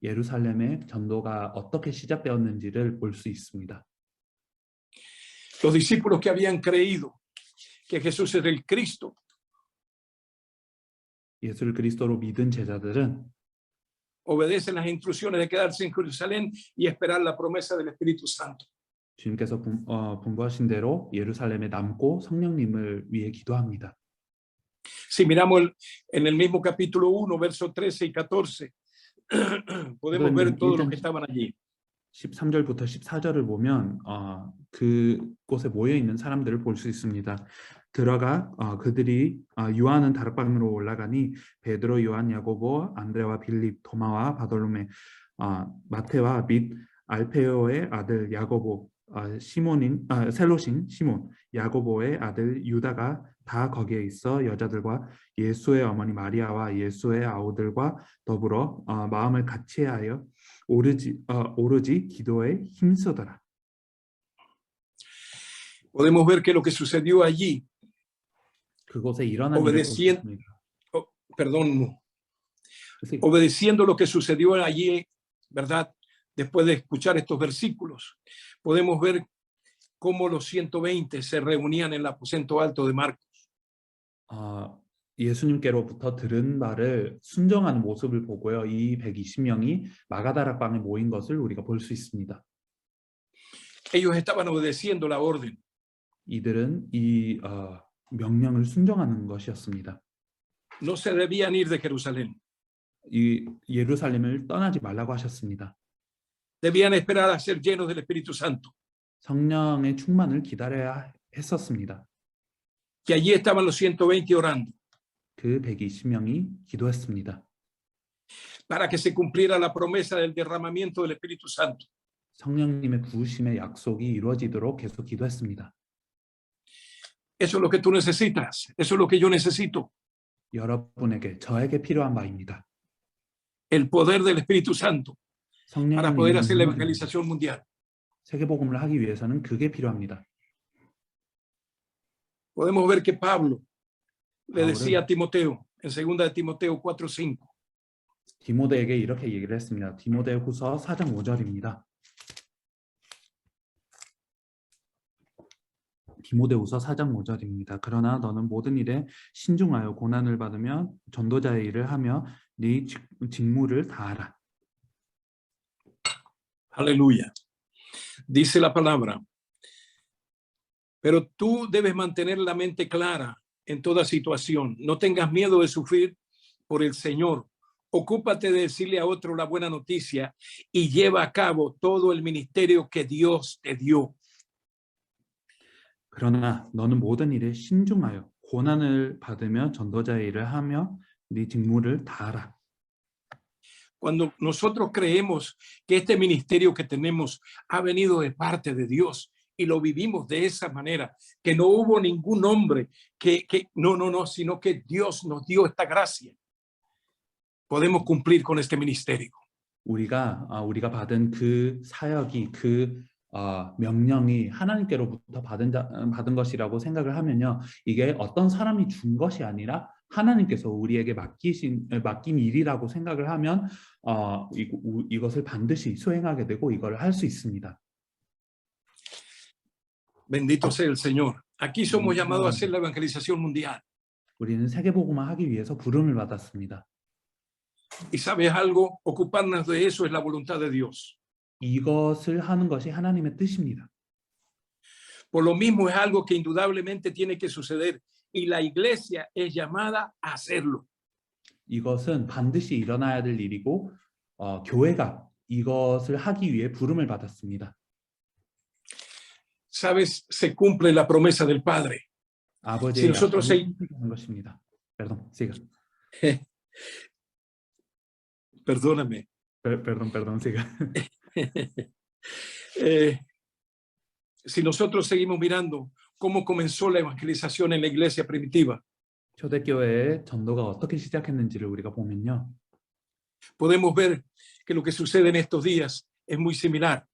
B: 예루살렘의 전도가 어떻게 시작되었는지를 볼 수 있습니다.
C: Los discípulos que habían creído que Jesús era el Cristo,
B: 예수를 그리스도로 믿은 제자들은
C: obedecen las instrucciones de quedarse en Jerusalén y esperar la promesa del Espíritu Santo.
B: 주님께서 분부하신 대로 예루살렘에 남고 성령님을 위해 기도합니다.
C: Si miramos en el mismo capítulo 1, versos 13 y 14, podemos ver todos los que estaban allí.
B: 13절부터 14절을 보면 그곳에 모여 있는 사람들을 볼 수 있습니다. 들어가 그들이 요한은 다락방으로 올라가니 베드로, 요한, 야고보, 안드레와 빌립, 도마와 바돌로메, 마테와 및 알페오의 아들 야고보, 셀롯인 시몬, 야고보의 아들 유다가 다 거기에 있어 여자들과 예수의 어머니 마리아와 예수의 아우들과 더불어 마음을 같이하여 오로지 기도에 힘쓰더라.
C: Podemos ver que lo que sucedió allí,
B: 그곳에 일어난 일을 볼 수 있습니다.
C: obedeciendo lo que sucedió allí, ¿verdad? Después de escuchar estos versículos, podemos ver cómo los 120 se reunían en el aposento alto de Marcos.
B: 예수님께로부터 들은 말을 순종하는 모습을 보고요. 이 120명이 마가다락방에 모인 것을 우리가 볼 수 있습니다.
C: Ellos estaban obedeciendo la orden.
B: 이들은 이 명령을 순종하는 것이었습니다.
C: No se debían ir de Jerusalén.
B: 이 예루살렘을 떠나지 말라고 하셨습니다.
C: Debían esperar a ser llenos del Espíritu Santo.
B: 성령의 충만을 기다려야 했었습니다.
C: Que allí estaban los 120 orando.
B: 그 120명이 기도했습니다.
C: Para que se cumpliera la promesa del derramamiento del Espíritu Santo.
B: 성령님의 부으심의 약속이 이루어지도록 계속 기도했습니다.
C: Eso es lo que tú necesitas. Eso es lo que yo necesito.
B: 여러분에게, 저에게 필요한 바입니다.
C: El poder del Espíritu Santo para poder hacer la evangelización mundial.
B: 세계복음을 하기 위해서는 그게 필요합니다.
C: Podemos ver que Pablo le decía a Timoteo en 2 de Timoteo 4:5.
B: 디모데에게 이렇게 얘기를 했습니다. 디모데후서 4장 5절입니다. 디모데후서 4장 5절입니다. 그러나 너는 모든 일에 신중하여 고난을 받으며 전도자의 일을 하며 네 직무를 다하라.
C: Aleluya. Dice la palabra. Pero tú debes mantener la mente clara en toda situación. No tengas miedo de sufrir por el Señor. Ocúpate de decirle a otro la buena noticia y lleva a cabo todo el ministerio que Dios te dio.
B: 그러나 너는 모든 일에 신중하여 고난을 받으며 전도자의 일을 하며 네 직무를 다하라.
C: Cuando nosotros creemos que este ministerio que tenemos ha venido de parte de Dios y lo vivimos de esa manera, que no hubo ningún hombre sino que Dios nos dio esta gracia, podemos cumplir con este ministerio.
B: 우리가 받은 그 사역이 명령이 하나님께로부터 받은 것이라고 생각을 하면요, 이게 어떤 사람이 준 것이 아니라 하나님께서 우리에게 맡긴 일이라고 생각을 하면 이것을 반드시 수행하게 되고 이걸 할 수 있습니다.
C: Bendito sea el Señor. Aquí somos llamados a hacer la evangelización mundial.
B: 우리는 세계복음화 하기 위해서 부름을 받았습니다.
C: Y sabes algo, ocuparnos de eso es la voluntad de Dios.
B: 이것을 하는 것이 하나님의 뜻입니다.
C: Por lo mismo es algo que indudablemente tiene que suceder y la iglesia es llamada a hacerlo.
B: 이것은 반드시 일어나야 될 일이고 교회가 이것을 하기 위해 부름을 받았습니다.
C: Sabes, se cumple la promesa del Padre.
B: 아버지의
C: nosotros
B: 약속을 실현하는 것입니다. Perdón, siga.
C: Perdóname.
B: Perdón, siga.
C: Si nosotros seguimos mirando cómo comenzó la evangelización en la iglesia primitiva,
B: 초대교회의 전도가 어떻게 시작했는지를 우리가 보면요.
C: podemos ver que lo que sucede en estos días es muy similar.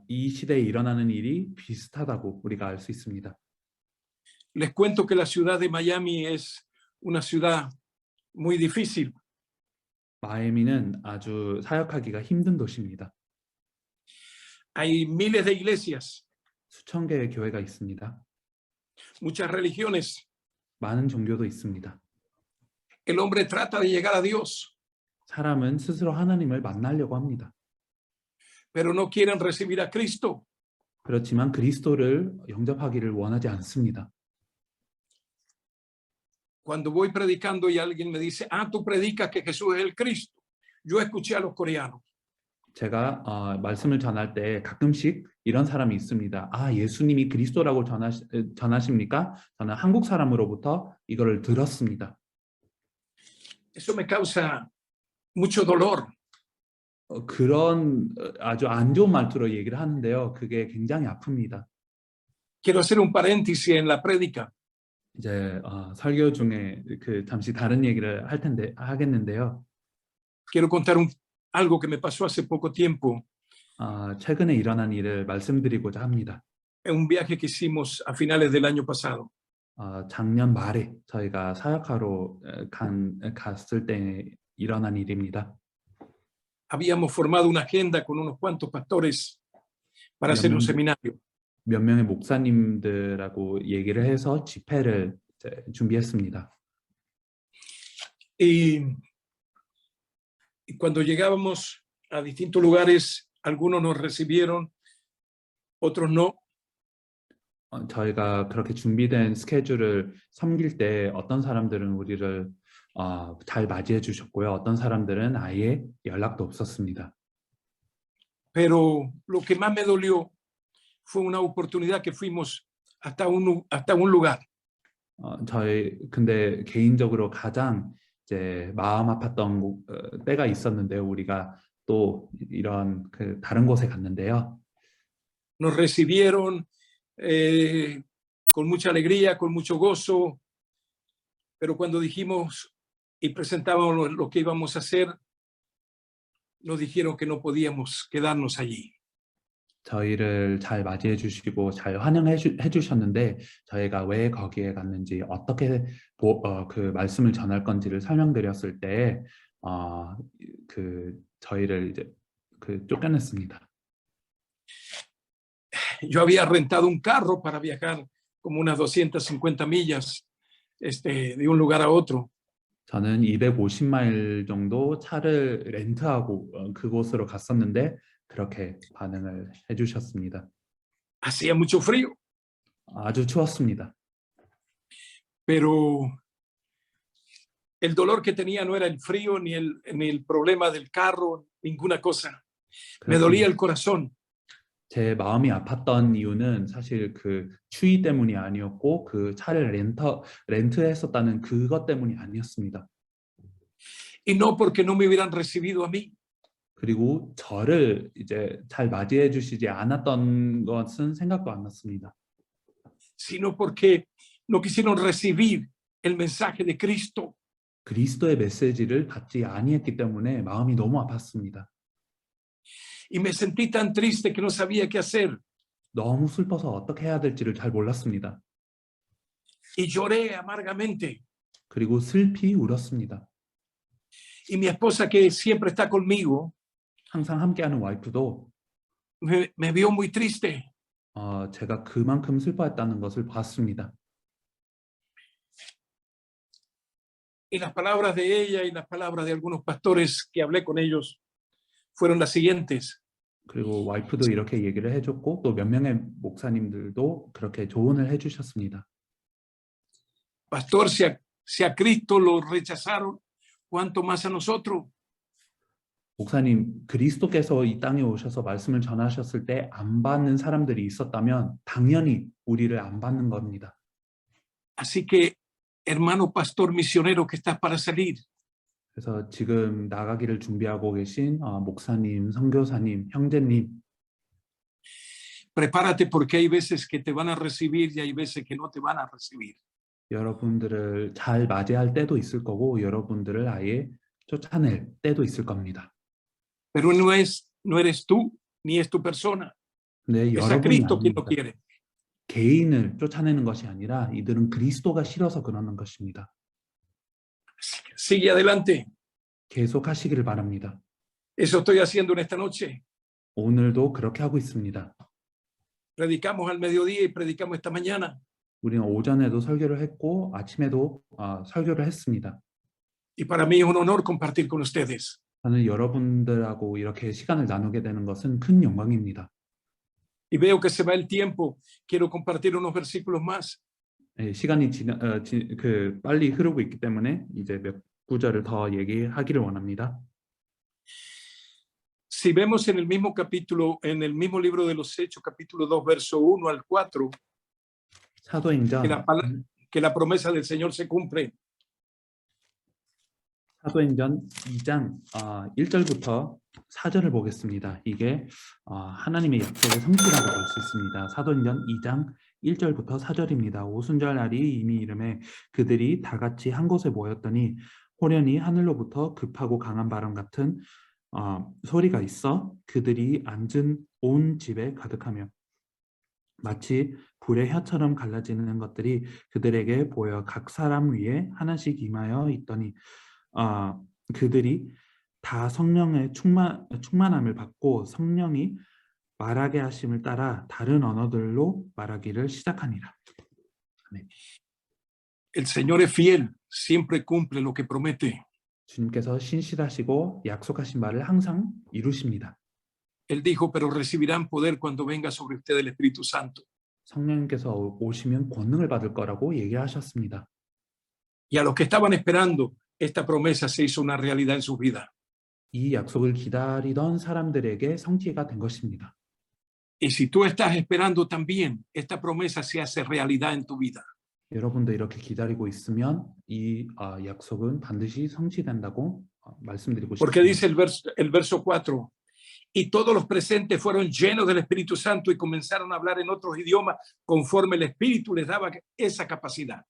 B: 이 시대에 일어나는 일이 비슷하다고 우리가 알 수 있습니다.
C: Les cuento que la ciudad de Miami es una ciudad muy difícil.
B: 마이애미는 아주 사역하기가 힘든 도시입니다.
C: Hay miles de iglesias,
B: 수천 개의 교회가 있습니다.
C: muchas religiones.
B: 많은 종교도 있습니다.
C: El hombre trata de llegar a Dios,
B: 사람은 스스로 하나님을 만나려고 합니다.
C: pero no quieren recibir a Cristo.
B: 그렇지만 그리스도를 영접하기를 원하지 않습니다.
C: Cuando voy predicando y alguien me dice, tú predicas que Jesús es el Cristo. Yo escuché a los coreanos.
B: 제가 말씀을 전할 때 가끔씩 이런 사람이 있습니다. 예수님이 그리스도라고 전하십니까? 저는 한국 사람으로부터 이거를 들었습니다.
C: Eso me causa mucho dolor.
B: 그런 아주 안 좋은 말투로 얘기를 하는데요. 그게 굉장히 아픕니다.
C: Quiero hacer un paréntesis en la prédica.
B: 이제 설교 중에 잠시 다른 얘기를 하겠는데요.
C: Quiero contar algo que me pasó hace poco tiempo.
B: 최근에 일어난 일을 말씀드리고자 합니다.
C: En un viaje que hicimos a finales del año pasado.
B: 작년 말에 저희가 사역하러 갔을 때 일어난 일입니다.
C: Habíamos formado una agenda con unos cuantos pastores para hacer un seminario.
B: 몇 명의 목사님들하고 얘기를 해서 집회를 준비했습니다.
C: Y cuando llegábamos a distintos lugares, algunos nos recibieron, otros no.
B: 저희가 그렇게 준비된 스케줄을 섬길 때 어떤 사람들은 우리를 잘 맞이해 주셨고요. 어떤 사람들은 아예 연락도 없었습니다.
C: Pero lo que más me dolió fue una oportunidad que fuimos hasta un lugar.
B: 근데 개인적으로 가장 이제 마음 아팠던 때가 있었는데요. 우리가 또 이런 다른 곳에 갔는데요.
C: Nos recibieron con mucha alegría, con mucho gozo, pero cuando dijimos y presentábamos lo que íbamos a hacer, nos dijeron que no podíamos quedarnos allí.
B: 저희를 잘 맞이해 주시고 잘 환영해 주셨는데 저희가 왜 거기에 갔는지 어떻게 그 말씀을 전할 건지를 설명드렸을 때 저희를 이제 쫓겨냈습니다.
C: Yo había rentado un carro para viajar como unas 250 millas de un lugar a otro.
B: 저는 250마일 정도 차를 렌트하고 그곳으로 갔었는데 그렇게 반응을 해주셨습니다.
C: Hacía mucho frío.
B: 아주 추웠습니다.
C: Pero el dolor que tenía no era el frío ni el problema del carro, ninguna cosa. Me dolía el corazón.
B: 제 마음이 아팠던 이유는 사실 그 추위 때문이 아니었고 그 차를 렌트했었다는 그것 때문이 아니었습니다.
C: Y no porque no me hubieran recibido a mí.
B: 그리고 저를 이제 잘 맞이해 주시지 않았던 것은 생각도 안 났습니다.
C: Sino porque no quisieron recibir el mensaje de Cristo.
B: 그리스도의 메시지를 받지 아니했기 때문에 마음이 너무 아팠습니다.
C: Y me sentí tan triste que no sabía qué hacer.
B: 너무 슬퍼서 어떻게 해야 될지를 잘 몰랐습니다.
C: Y lloré amargamente.
B: 그리고 슬피 울었습니다.
C: Y mi esposa, que siempre está conmigo,
B: 항상 함께하는 와이프도
C: me vio muy triste.
B: 제가 그만큼 슬퍼했다는 것을 봤습니다.
C: Y las palabras de ella y las palabras de algunos pastores que hablé con ellos fueron las siguientes.
B: 그리고 와이프도 이렇게 얘기를 해줬고 또 몇 명의 목사님들도 그렇게 조언을 해주셨습니다.
C: Pastor, si a Cristo lo rechazaron, ¿cuánto más a nosotros?
B: 목사님, 그리스도께서 이 땅에 오셔서 말씀을 전하셨을 때 안 받는 사람들이 있었다면 당연히 우리를 안 받는 겁니다.
C: Así que, hermano pastor misionero que estás para salir,
B: 그래서 지금 나가기를 준비하고 계신 목사님, 선교사님, 형제님,
C: prepárate porque hay veces que te van a recibir y hay veces que no te van a recibir.
B: 여러분들을 잘 맞이할 때도 있을 거고 여러분들을 아예 쫓아낼 때도 있을 겁니다.
C: Pero no eres tú ni es tu persona.
B: 근데
C: Es a
B: 여러분이
C: Cristo quien lo
B: 아닙니다.
C: quiere.
B: 개인을 쫓아내는 것이 아니라 이들은 그리스도가 싫어서 그러는 것입니다.
C: Sigue adelante.
B: 계속 하시기를 바랍니다.
C: Eso estoy haciendo en esta noche.
B: 오늘도 그렇게 하고 있습니다.
C: Predicamos al mediodía y predicamos esta mañana.
B: 우리는 오전에도 설교를 했고 아침에도 설교를 했습니다.
C: Y para mí es un honor compartir con ustedes.
B: 저는 여러분들하고 이렇게 시간을 나누게 되는 것은 큰 영광입니다.
C: Y veo que se va el tiempo. Quiero compartir unos versículos más.
B: 시간이 빨리 흐르고 있기 때문에 이제 몇 구절을 더 얘기하기를 원합니다.
C: Si vemos en el mismo capítulo, en el mismo libro de los Hechos, capítulo 2, verso 1 al 4,
B: 사도행전
C: que la promesa del Señor se cumple.
B: 사도행전 2장 1절부터 4절을 보겠습니다. 이게 하나님의 약속의 성취라고 볼 수 있습니다. 사도행전 2장 1절부터 4절입니다. 오순절 날이 이미 이름에 그들이 다 같이 한 곳에 모였더니 호련히 하늘로부터 급하고 강한 바람 같은 소리가 있어 그들이 앉은 온 집에 가득하며 마치 불의 혀처럼 갈라지는 것들이 그들에게 보여 각 사람 위에 하나씩 임하여 있더니 그들이 다 성령의 충만함을 받고 성령이 말하게 하심을 따라 다른 언어들로 말하기를 시작하니라. 아멘.
C: El Señor es fiel, siempre cumple lo que promete.
B: 주님께서 신실하시고 약속하신 말을 항상 이루십니다.
C: Él dijo, pero recibirán poder cuando venga sobre ustedes el Espíritu Santo.
B: 성령님께서 오시면 권능을 받을 거라고 얘기하셨습니다.
C: Y a los que estaban esperando, esta promesa se hizo una realidad en su vida.
B: 이 약속을 기다리던 사람들에게 성취가 된 것입니다.
C: Y si tú estás esperando también, esta promesa se hace realidad en tu vida.
B: 여러분도 이렇게 기다리고 있으면 이 약속은 반드시 성취된다고 말씀드리고
C: Porque
B: 싶습니다.
C: dice el verso 4, y todos los presentes fueron llenos del Espíritu Santo y comenzaron a hablar en otros idiomas conforme el Espíritu les daba esa capacidad.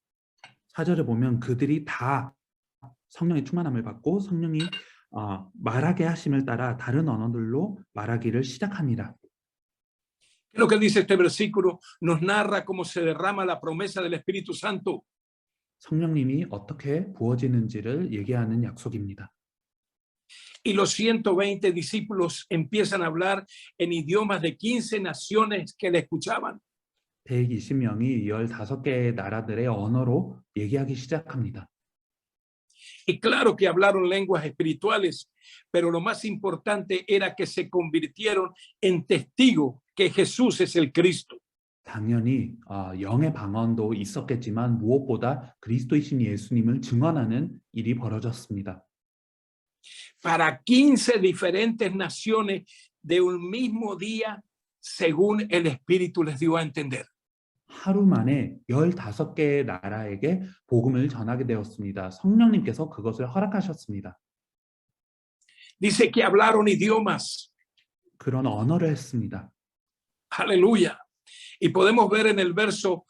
B: 4절에 보면 그들이 다 성령의 충만함을 받고 성령이 말하게 하심을 따라 다른 언어들로 말하기를 시작합니다.
C: Lo que dice este versículo nos narra cómo se derrama la promesa del Espíritu Santo.
B: 성령님이 어떻게 부어지는지를 얘기하는 약속입니다.
C: Y los 120 discípulos empiezan a hablar en idiomas de 15 naciones que le escuchaban.
B: 120명이 15개의 나라들의 언어로 얘기하기 시작합니다.
C: Y claro que hablaron lenguas espirituales, pero lo más importante era que se convirtieron en testigos que Jesús es el Cristo.
B: 당연히 영의 방언도 있었겠지만 무엇보다 그리스도이신 예수님을 증언하는 일이 벌어졌습니다.
C: Para 15 diferentes naciones de un mismo día, según el Espíritu les dio a entender.
B: 하루 만에 15개의 나라에게 복음을 전하게 되었습니다. 성령님께서 그것을 허락하셨습니다.
C: Dice que hablaron idiomas.
B: 그런 언어를 했습니다.
C: Aleluya. Y podemos ver en el verso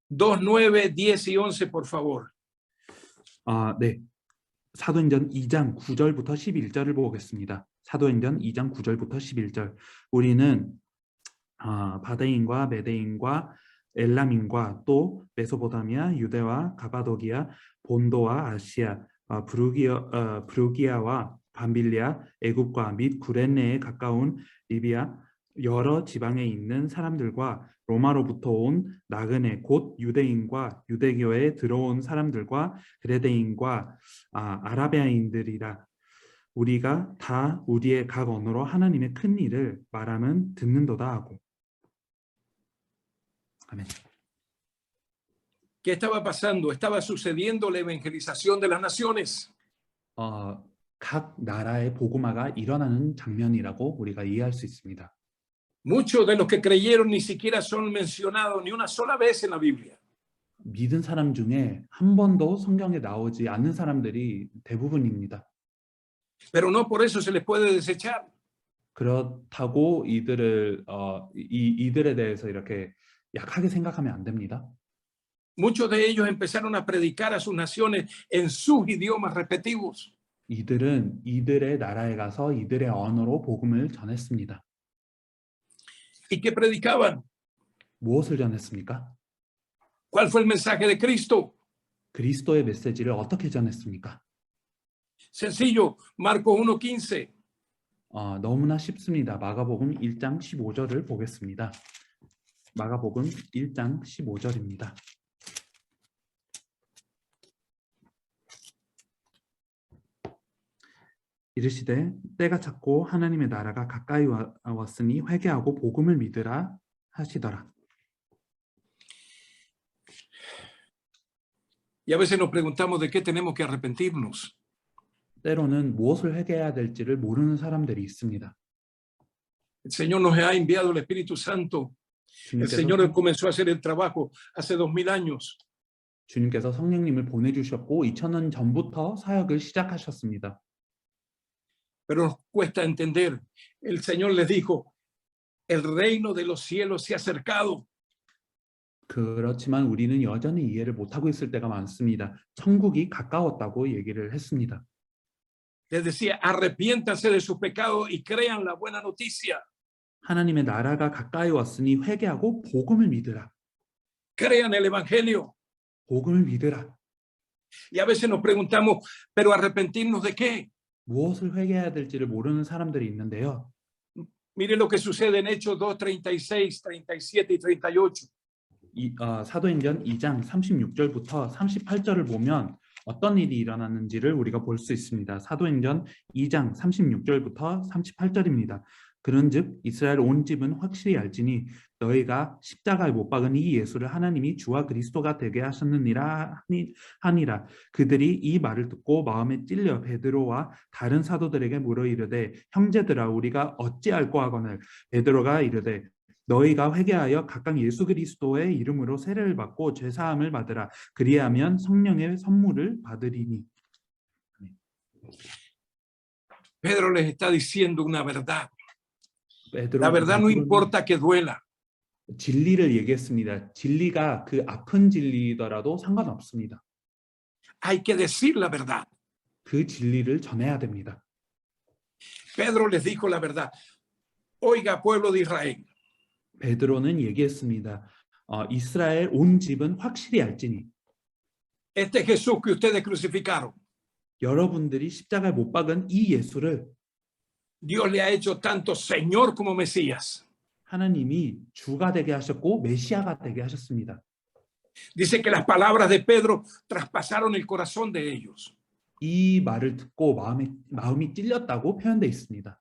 C: 2, 9, 10 y 11, por favor.
B: 네. 사도행전 2장 9절부터 11절을 보겠습니다. 사도행전 2장 9절부터 11절. 우리는 바데인과 메데인과 엘람인과 또 메소포타미아, 유대와 가바도기아, 본도와 아시아, 브루기아와 밤빌리아, 애굽과 및 구레네에 가까운 리비아 여러 지방에 있는 사람들과 로마로부터 온 나그네 곧 유대인과 유대교에 들어온 사람들과 그레데인과 아라비아인들이라. 우리가 다 우리의 각 언어로 하나님의 큰 일을 말하면 듣는도다 하고. 아멘.
C: ¿Qué estaba pasando? Estaba sucediendo la evangelización de las naciones.
B: 각 나라의 복음화가 일어나는 장면이라고 우리가 이해할 수 있습니다.
C: Muchos de los que creyeron ni siquiera son mencionados ni una sola vez en la Biblia.
B: 믿은 사람 중에 한 번도 성경에 나오지 않는 사람들이 대부분입니다.
C: Pero no por eso se les puede desechar.
B: 그렇다고 이들에 대해서 이렇게 약하게 생각하면 안 됩니다.
C: Muchos de ellos empezaron a predicar a sus naciones en sus idiomas respectivos.
B: 이들은 이들의 나라에 가서 이들의 언어로 복음을 전했습니다.
C: ¿Y qué predicaban?
B: 무엇을 전했습니까?
C: ¿Cuál fue el mensaje de Cristo?
B: 그리스도의 메시지를 어떻게 전했습니까?
C: Sencillo, Marcos 1:15.
B: 너무나 쉽습니다. 마가복음 1장 15절을 보겠습니다. 마가복음 1장 15절입니다. 이르시되 때가 찼고 하나님의 나라가 가까이 왔으니 회개하고 복음을 믿으라 하시더라.
C: Y a veces nos preguntamos de qué tenemos que arrepentirnos.
B: 때로는 무엇을 회개해야 될지를 모르는 사람들이 있습니다.
C: El Señor nos ha enviado el Espíritu Santo. El Señor comenzó a hacer el trabajo hace 2000 años.
B: 주님께서 성령님을 보내주셨고 2000년 전부터 사역을 시작하셨습니다.
C: Pero nos cuesta entender. El Señor les dijo, el reino de los cielos se ha acercado.
B: 그렇지만 우리는 여전히 이해를 못하고 있을 때가 많습니다. 천국이 가까웠다고 얘기를 했습니다.
C: Les decía, arrepiéntanse de sus pecados y crean la buena noticia.
B: 하나님의 나라가 가까이 왔으니 회개하고 복음을 믿으라.
C: Crean el evangelio.
B: 복음을 믿으라.
C: Y a veces nos preguntamos, pero arrepentirnos de qué?
B: 무엇을 회개해야 될지를 모르는 사람들이 있는데요.
C: Mire lo que sucede en Hechos 2, 36, 37 y 38.
B: 사도행전 2장 36절부터 38절을 보면 어떤 일이 일어났는지를 우리가 볼 수 있습니다. 사도행전 2장 36절부터 38절입니다. 그런즉 이스라엘 온 집은 확실히 알지니 너희가 십자가에 못 박은 이 예수를 하나님이 주와 그리스도가 되게 하셨느니라 하니라. 그들이 이 말을 듣고 마음에 찔려 베드로와 다른 사도들에게 물어 이르되 형제들아 우리가 어찌할꼬 하거늘. 베드로가 이르되 너희가 회개하여 각각 예수 그리스도의 이름으로 세례를 받고 죄 사함을 받으라. 그리하면 성령의 선물을 받으리니.
C: Pedro les está diciendo una verdad. La verdad no importa que duela.
B: 진리를 얘기했습니다. 진리가 그 아픈 진리더라도 상관없습니다.
C: Hay que decir la verdad.
B: 그 진리를 전해야 됩니다.
C: Pedro les dijo la verdad. Oiga, pueblo de Israel.
B: 베드로는 얘기했습니다. 이스라엘 온 집은 확실히 알지니
C: Este Jesús que ustedes crucificaron,
B: 여러분들이 십자가에 못 박은 이 예수를
C: Dios le ha hecho tanto Señor como Mesías.
B: 하나님이 주가 되게 하셨고 메시아가 되게 하셨습니다.
C: Dice que las palabras de Pedro traspasaron el corazón de ellos.
B: 이 말을 듣고 마음이 찔렸다고 표현되어 있습니다.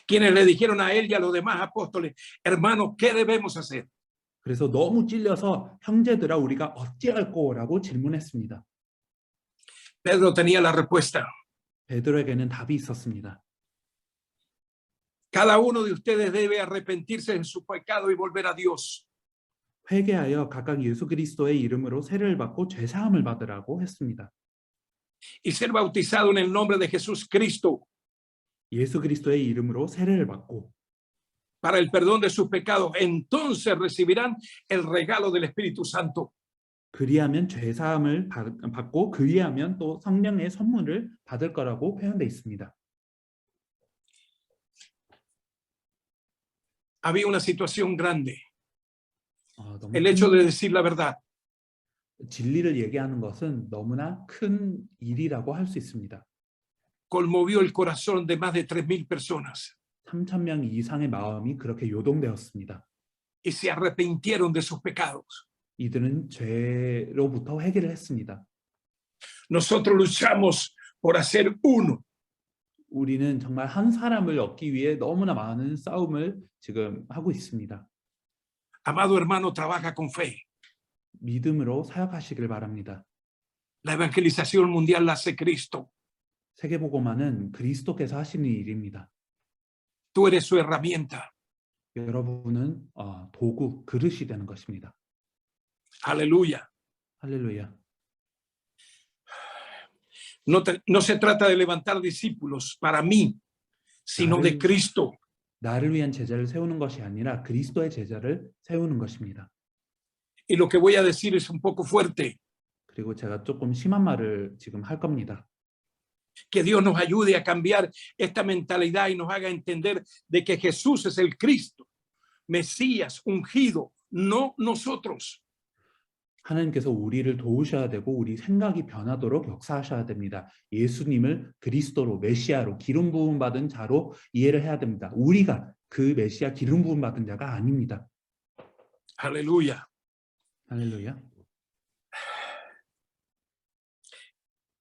C: Quienes le dijeron a él y a los demás apóstoles, hermanos, ¿qué debemos hacer?
B: 그래서 너무 찔려서 형제들아 우리가 어찌할 거라고 질문했습니다.
C: Pedro tenía la respuesta.
B: 베드로에게는 답이 있었습니다.
C: Cada uno de ustedes debe arrepentirse de su pecado y volver a Dios.
B: 회개하여 각각 예수 그리스도의 이름으로 세례를 받고 죄 사함을 받으라고 했습니다.
C: Y ser bautizado en el nombre de Jesús Cristo
B: 예수 그리스도의 이름으로 세례를 받고
C: para el perdón de sus pecados. Entonces recibirán el regalo del Espíritu Santo.
B: 그리하면 죄 사함을 받고 그리하면 또 성령의 선물을 받을 거라고 표현되어 있습니다.
C: Había una situación grande. El hecho de decir la verdad.
B: 진리를 얘기하는 것은 너무나 큰 일이라고 할 수 있습니다.
C: Conmovió el corazón de más de 3000 personas.
B: 3,000명 이상의 마음이 그렇게 요동되었습니다.
C: y se arrepintieron de sus pecados.
B: 이들은 죄로부터 회개를 했습니다.
C: Nosotros luchamos por hacer uno.
B: 우리는 정말 한 사람을 얻기 위해 너무나 많은 싸움을 지금 하고 있습니다.
C: Amado hermano, trabaja con fe.
B: 믿음으로 사역하시길 바랍니다.
C: La evangelización mundial la hace Cristo.
B: 세계복음화는 그리스도께서 하시는 일입니다.
C: Tú eres su herramienta.
B: 여러분은 도구, 그릇이 되는 것입니다.
C: Aleluya.
B: 할렐루야.
C: No se trata de levantar discípulos para mí, sino de Cristo.
B: 나를 위한 제자를 세우는 것이 아니라 그리스도의 제자를 세우는 것입니다.
C: Y lo que voy a decir es un poco fuerte.
B: 그리고 제가 조금 심한 말을 지금 할 겁니다.
C: Que Dios nos ayude a cambiar esta mentalidad y nos haga entender de que Jesús es el Cristo, Mesías, ungido, no nosotros.
B: 하나님께서 우리를 도우셔야 되고 우리 생각이 변하도록 역사하셔야 됩니다. 예수님을 그리스도로, 메시아로, 기름 부음 받은 자로 이해를 해야 됩니다. 우리가 그 메시아 기름 부음 받은 자가 아닙니다.
C: Aleluya.
B: 할렐루야.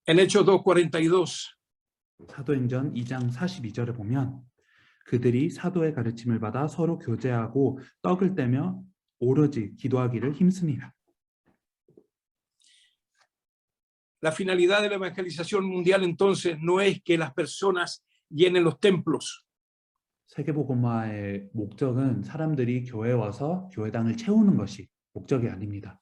C: En Hechos 2:42
B: 사도행전 2장 42절에 보면 그들이 사도의 가르침을 받아 서로 교제하고 떡을 떼며 오로지 기도하기를 힘쓰니라.
C: La finalidad de la evangelización mundial entonces no es que las personas llenen los templos.
B: 세계복음화의 목적은 사람들이 교회에 와서 교회당을 채우는 것이 목적이 아닙니다.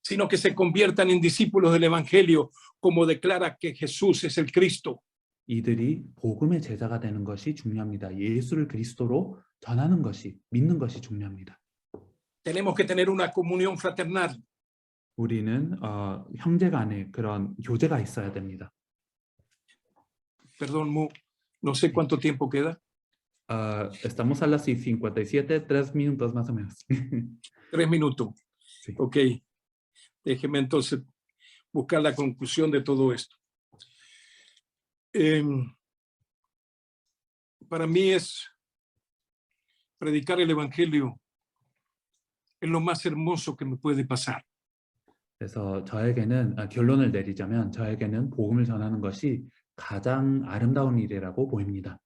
C: Sino que se conviertan en discípulos del evangelio como declara que Jesús es el Cristo.
B: 이들이 복음의 제자가 되는 것이 중요합니다. 예수를 그리스도로 전하는 것이, 믿는 것이 중요합니다.
C: Tenemos que tener una comunión fraternal.
B: 우리는 형제 간의 그런 교제가 있어야 됩니다.
C: Perdón, no sé cuánto tiempo queda.
B: Estamos a las 57, 3 minutos más o menos.
C: 3 minutos.
B: Sí.
C: Ok. Déjeme entonces buscar la conclusión de todo esto. Para mí es predicar el evangelio es lo más hermoso que me puede pasar.
B: 그래서 저에게는 결론을 내리자면 저에게는 복음을 전하는 것이 가장 아름다운 일이라고 보입니다.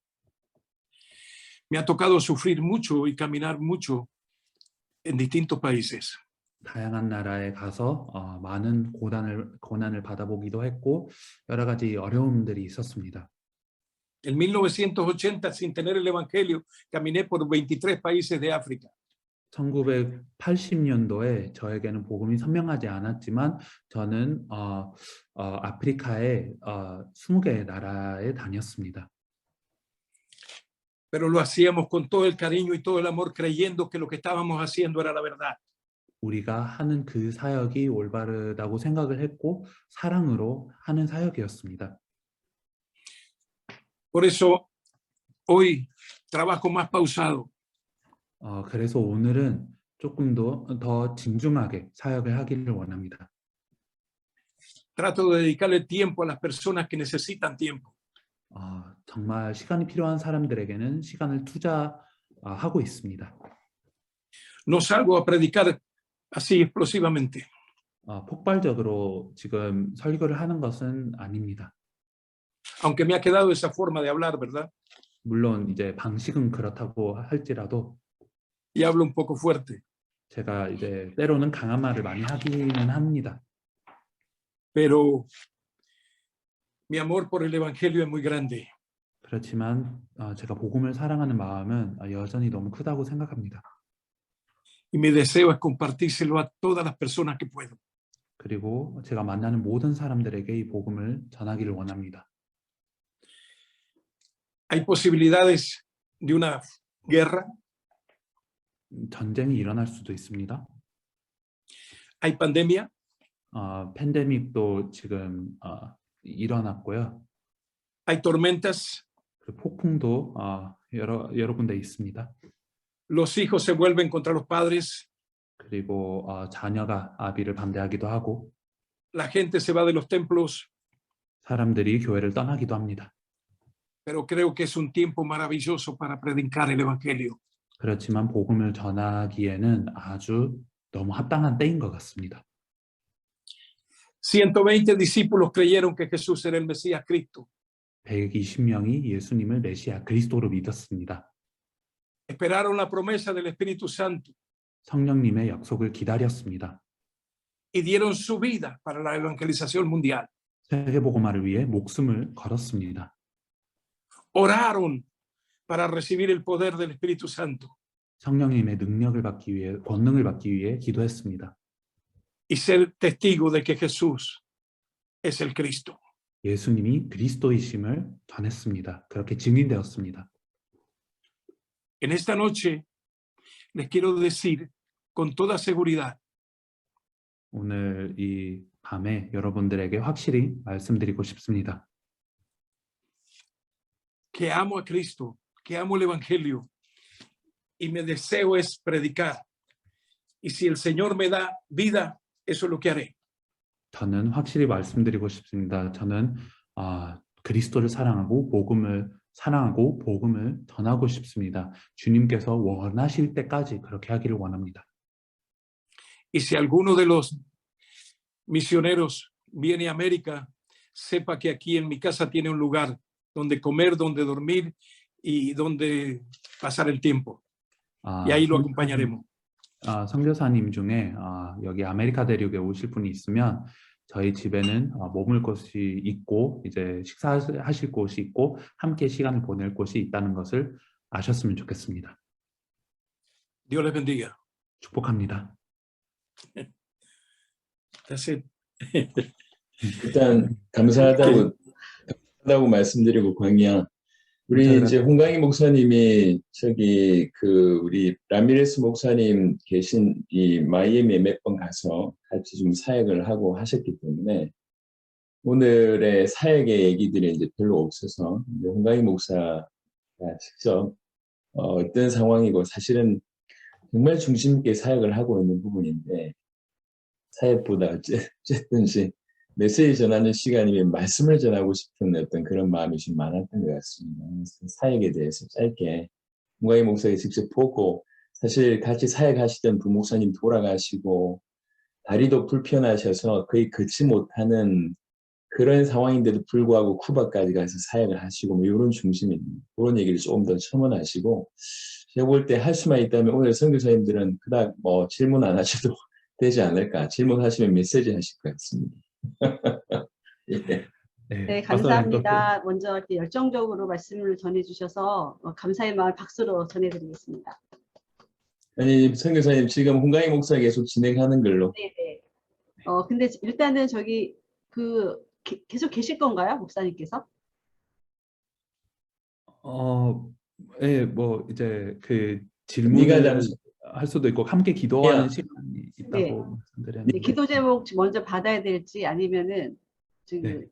C: Me ha tocado sufrir mucho y caminar mucho en distintos países.
B: 다양한 나라에 가서 많은 고난을 받아보기도 했고 여러 가지 어려움들이 있었습니다.
C: En 1980, sin tener el evangelio, caminé por 23 países de África.
B: 1980년도에 저에게는 복음이 선명하지 않았지만 저는 아프리카의 20개의 나라에 다녔습니다.
C: Pero lo hacíamos con todo el cariño y todo el amor, creyendo que lo que estábamos haciendo era la verdad.
B: 우리가 하는 그 사역이 올바르다고 생각을 했고 사랑으로 하는 사역이었습니다.
C: Por eso hoy trabajo más pausado.
B: 그래서 오늘은 조금 더 진중하게 사역을 하기를 원합니다.
C: Trato de dedicarle tiempo a las personas que necesitan tiempo.
B: 정말 시간이 필요한 사람들에게는 시간을 투자하고 있습니다.
C: No salgo a predicar así explosivamente.
B: 폭발적으로 지금 설교를 하는 것은 아닙니다.
C: Aunque me ha quedado esa forma de hablar, ¿verdad?
B: 물론 이제 방식은 그렇다고 할지라도
C: Y hablo un poco fuerte.
B: 제가 이제 때로는 강한 말을 많이 하기는 합니다.
C: Pero mi amor por el evangelio es muy grande.
B: 그렇지만 제가 복음을 사랑하는 마음은 여전히 너무 크다고 생각합니다.
C: Y mi deseo es compartírselo a todas las personas que puedo.
B: 그리고 제가 만나는 모든 사람들에게 이 복음을 전하기를 원합니다.
C: Hay posibilidades de una guerra.
B: 전쟁이 일어날 수도 있습니다.
C: Hay pandemia.
B: 팬데믹도 지금 일어났고요.
C: Hay tormentas.
B: 그리고 폭풍도 여러 군데 있습니다.
C: Los hijos se vuelven contra los padres.
B: 그리고 자녀가 아비를 반대하기도 하고
C: La gente se va de los templos.
B: 사람들이 교회를 떠나기도 합니다.
C: Pero creo que es un tiempo maravilloso para predicar el evangelio.
B: 그렇지만 복음을 전하기에는 아주 너무 합당한 때인 것 같습니다.
C: 120 discípulos creyeron que Jesús era el Mesías Cristo.
B: 120명이 예수님을 메시아 그리스도로 믿었습니다.
C: Esperaron la promesa del Espíritu Santo
B: 성령님의 약속을 기다렸습니다.
C: y dieron su vida para la evangelización mundial.
B: 세계복음화를 위해 목숨을 걸었습니다.
C: Oraron para recibir el poder del Espíritu Santo
B: 성령님의 능력을 받기 위해, 권능을 받기 위해 기도했습니다.
C: y ser testigo de que Jesús es el Cristo.
B: 예수님이 그리스도이심을 전했습니다. 그렇게 증인되었습니다.
C: En esta noche les quiero decir con toda seguridad
B: 오늘 이 밤에 여러분들에게 확실히 말씀드리고 싶습니다.
C: que amo a Cristo, que amo el Evangelio y mi deseo es predicar. Y si el Señor me da vida, eso es lo que haré.
B: 저는 확실히 말씀드리고 싶습니다. 저는 그리스도를 사랑하고 복음을 전하고 싶습니다. 주님께서 원하실 때까지 그렇게 하기를 원합니다.
C: Y si alguno de los misioneros viene a América, sepa que aquí en mi casa tiene un lugar donde comer, donde dormir y donde pasar el tiempo. Y ahí lo acompañaremos.
B: 선교사님 중에 여기 아메리카 대륙에 오실 분이 있으면 저희 집에는 머물 곳이 있고 이제 식사하실 곳이 있고 함께 시간을 보낼 곳이 있다는 것을 아셨으면 좋겠습니다.
C: Dios les bendiga.
B: 축복합니다.
C: That's it.
A: 일단 감사하다고 말씀드리고 광희야. 우리 이제 홍강희 목사님이 저기 우리 라미레스 목사님 계신 이 마이애미에 몇 번 가서 같이 좀 사역을 하고 하셨기 때문에 오늘의 사역의 얘기들이 이제 별로 없어서 이제 홍강희 목사가 직접 어떤 상황이고 사실은 정말 중심 있게 사역을 하고 있는 부분인데 사역보다 어쨌든 메시지 전하는 시간이면 말씀을 전하고 싶은 어떤 그런 마음이 좀 많았던 것 같습니다. 그래서 사역에 대해서 짧게 홍강희 목사가 직접 보고 사실 같이 사역하시던 부목사님 돌아가시고 다리도 불편하셔서 거의 걷지 못하는 그런 상황인데도 불구하고 쿠바까지 가서 사역을 하시고 뭐 이런 중심입니다. 그런 얘기를 조금 더 첨언하시고 제가 볼 때 할 수만 있다면 오늘 선교사님들은 그닥 뭐 질문 안 하셔도 되지 않을까. 질문하시면 메시지 하실 것 같습니다. 예.
D: 네, 감사합니다. 먼저 이렇게 열정적으로 말씀을 전해주셔서 감사의 마음 박수로 전해드리겠습니다.
A: 아니, 선교사님 지금 홍강희 목사 계속 진행하는 걸로.
D: 네네. 근데 일단은 저기 계속 계실 건가요, 목사님께서?
B: 예, 뭐 이제 질문을 할 수도 있고 함께 기도하는 시간이 있다고 말씀드렸는데.
D: 네, 기도 제목 먼저 받아야 될지 아니면은 지금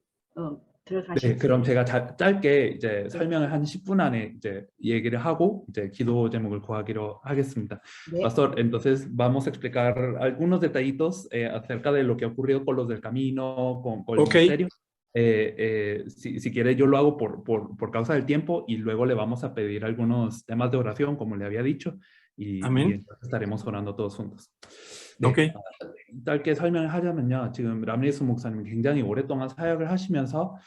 D: 들어가실지.
B: 네, 그럼 제가 짧게 이제 설명을 한 10분 안에 이제 얘기를 하고 이제 기도 제목을 구하기로 하겠습니다.
D: 네.
B: Pastor, entonces vamos a explicar algunos detallitos acerca de lo que ha ocurrido con los del camino, con el ministerio. Si quiere yo lo hago por causa del tiempo y luego le vamos a pedir algunos temas de oración como le había dicho y entonces estaremos orando todos juntos. 네, 짧게 설명을 하자면요. 지금 라미레스 목사님이 굉장히 오랫동안 사역을 하시면서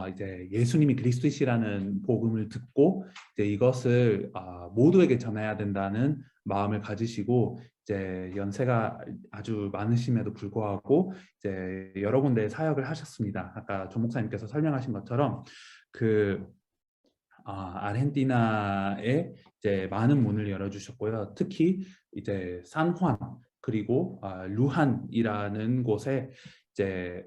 B: 이제 예수님이 그리스도이시라는 복음을 듣고 이제 이것을 모두에게 전해야 된다는 마음을 가지시고 이제 연세가 아주 많으심에도 불구하고 이제 여러 군데 사역을 하셨습니다. 아까 조 목사님께서 설명하신 것처럼 아르헨티나에 이제 많은 문을 열어주셨고요. 특히 이제 산후안 그리고 루한이라는 곳에 이제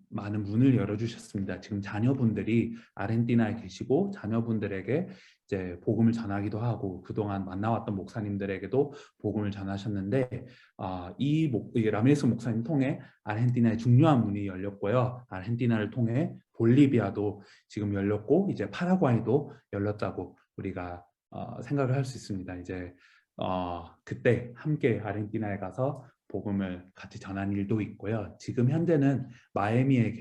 B: 많은 문을 열어주셨습니다. 지금 자녀분들이 아르헨티나에 계시고 자녀분들에게 이제 복음을 전하기도 하고 그동안 만나왔던 목사님들에게도 복음을 전하셨는데 이 라미레스 목사님 통해 아르헨티나의 중요한 문이 열렸고요. 아르헨티나를 통해 볼리비아도 지금 열렸고 이제 파라과이도 열렸다고 우리가 생각을 할 수 있습니다. 이제 그때 함께 아르헨티나에 가서 복음을 같이 전한 일도 있고요. 지금 현재는 마이애미에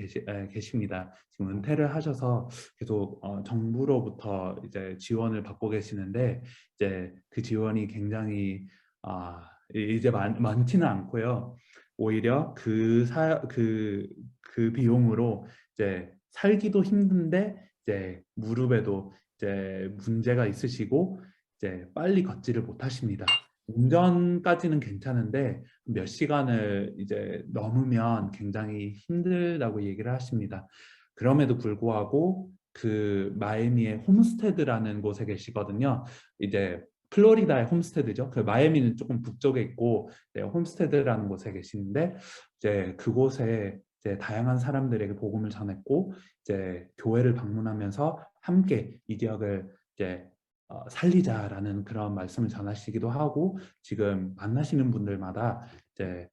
B: 계십니다. 지금 은퇴를 하셔서 계속 정부로부터 이제 지원을 받고 계시는데 이제 그 지원이 굉장히 이제 많지는 않고요. 오히려 그 비용으로 이제 살기도 힘든데 이제 무릎에도 이제 문제가 있으시고 이제 빨리 걷지를 못하십니다. 운전까지는 괜찮은데 몇 시간을 이제 넘으면 굉장히 힘들다고 얘기를 하십니다. 그럼에도 불구하고 그 마이애미의 홈스테드라는 곳에 계시거든요. 이제 플로리다의 홈스테드죠. 그 마이애미는 조금 북쪽에 있고 이제 홈스테드라는 곳에 계시는데 이제 그곳에 이제 다양한 사람들에게 복음을 전했고 이제 교회를 방문하면서 함께 이 지역을 이제 살리자라는 그런 말씀을 전하시기도 하고 지금 만나시는 분들마다 이제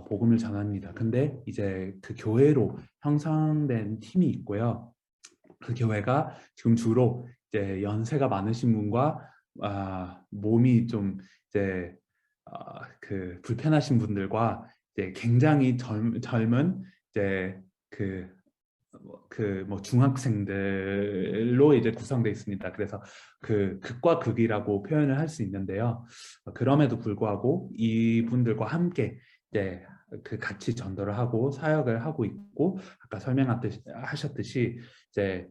B: 복음을 전합니다. 근데 이제 그 교회로 형성된 팀이 있고요. 그 교회가 지금 주로 이제 연세가 많으신 분과 몸이 좀 이제 그 불편하신 분들과 이제 굉장히 젊은 이제 뭐 중학생들로 이제 구성되어 있습니다. 그래서 그 극과 극이라고 표현을 할 수 있는데요. 그럼에도 불구하고 이분들과 함께 이제 그 같이 전도를 하고 사역을 하고 있고 아까 설명하셨듯이 이제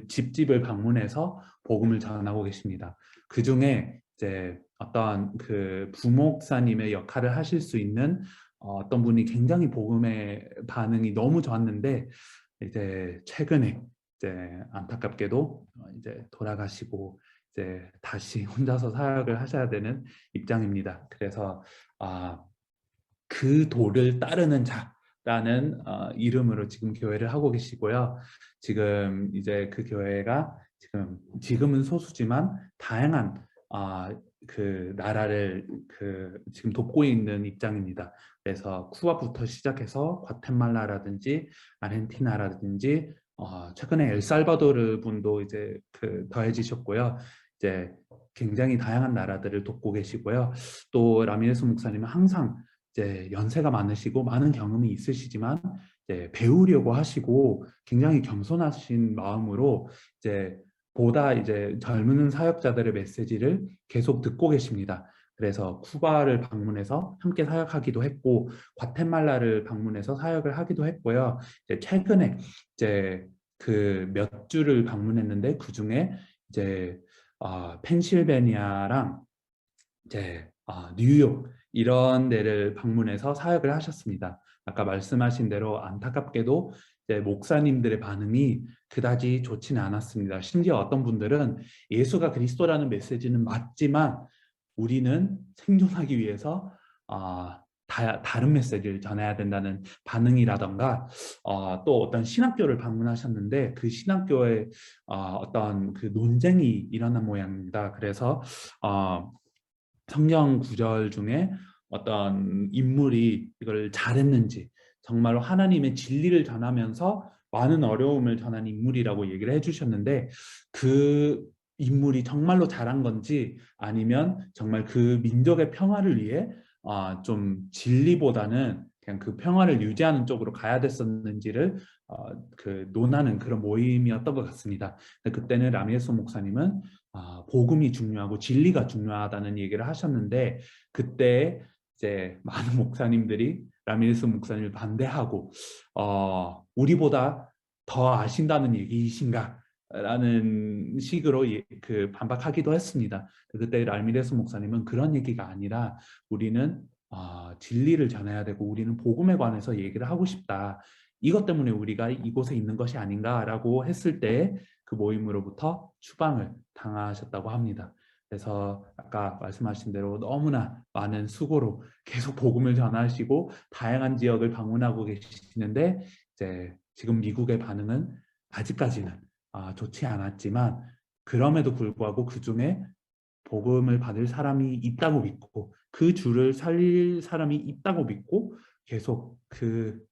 B: 집집을 방문해서 복음을 전하고 계십니다. 그 중에 이제 어떤 그 부목사님의 역할을 하실 수 있는 어떤 분이 굉장히 복음의 반응이 너무 좋았는데 이제 최근에 이제 안타깝게도 이제 돌아가시고 이제 다시 혼자서 사역을 하셔야 되는 입장입니다. 그래서 그 도를 따르는 자라는 이름으로 지금 교회를 하고 계시고요. 지금 이제 그 교회가 지금은 소수지만 다양한 그 나라를 지금 돕고 있는 입장입니다. 그래서 쿠바부터 시작해서 과테말라라든지 아르헨티나라든지 최근에 엘살바도르 분도 이제 더해지셨고요. 이제 굉장히 다양한 나라들을 돕고 계시고요. 또 라미레스 목사님은 항상 이제 연세가 많으시고 많은 경험이 있으시지만 이제 배우려고 하시고 굉장히 겸손하신 마음으로 이제 보다 이제 젊은 사역자들의 메시지를 계속 듣고 계십니다. 그래서 쿠바를 방문해서 함께 사역하기도 했고 과테말라를 방문해서 사역을 하기도 했고요. 이제 최근에 이제 그 몇 주를 방문했는데 그 중에 이제 펜실베니아랑 이제 뉴욕 이런 데를 방문해서 사역을 하셨습니다. 아까 말씀하신 대로 안타깝게도 이제 목사님들의 반응이 그다지 좋지는 않았습니다. 심지어 어떤 분들은 예수가 그리스도라는 메시지는 맞지만 우리는 생존하기 위해서 다른 메시지를 전해야 된다는 반응이라던가 또 어떤 신학교를 방문하셨는데 그 신학교에 어떤 그 논쟁이 일어난 모양입니다. 그래서 성경 구절 중에 어떤 인물이 이걸 잘했는지 정말로 하나님의 진리를 전하면서 많은 어려움을 전한 인물이라고 얘기를 해주셨는데 그 인물이 정말로 잘한 건지 아니면 정말 그 민족의 평화를 위해 좀 진리보다는 그냥 그 평화를 유지하는 쪽으로 가야 됐었는지를 논하는 그런 모임이었던 것 같습니다. 그때는 라미레스 목사님은 복음이 중요하고 진리가 중요하다는 얘기를 하셨는데 그때 이제 많은 목사님들이 라미레스 목사님을 반대하고 우리보다 더 아신다는 얘기이신가? 라는 식으로 반박하기도 했습니다. 그때 라미레스 목사님은 그런 얘기가 아니라 우리는 진리를 전해야 되고 우리는 복음에 관해서 얘기를 하고 싶다. 이것 때문에 우리가 이곳에 있는 것이 아닌가라고 했을 때 그 모임으로부터 추방을 당하셨다고 합니다. 그래서 아까 말씀하신 대로 너무나 많은 수고로 계속 복음을 전하시고 다양한 지역을 방문하고 계시는데 이제 지금 미국의 반응은 아직까지는 좋지 않았지만 그럼에도 불구하고 그 중에 복음을 받을 사람이 있다고 믿고 그 주를 살릴 사람이 있다고 믿고 계속 그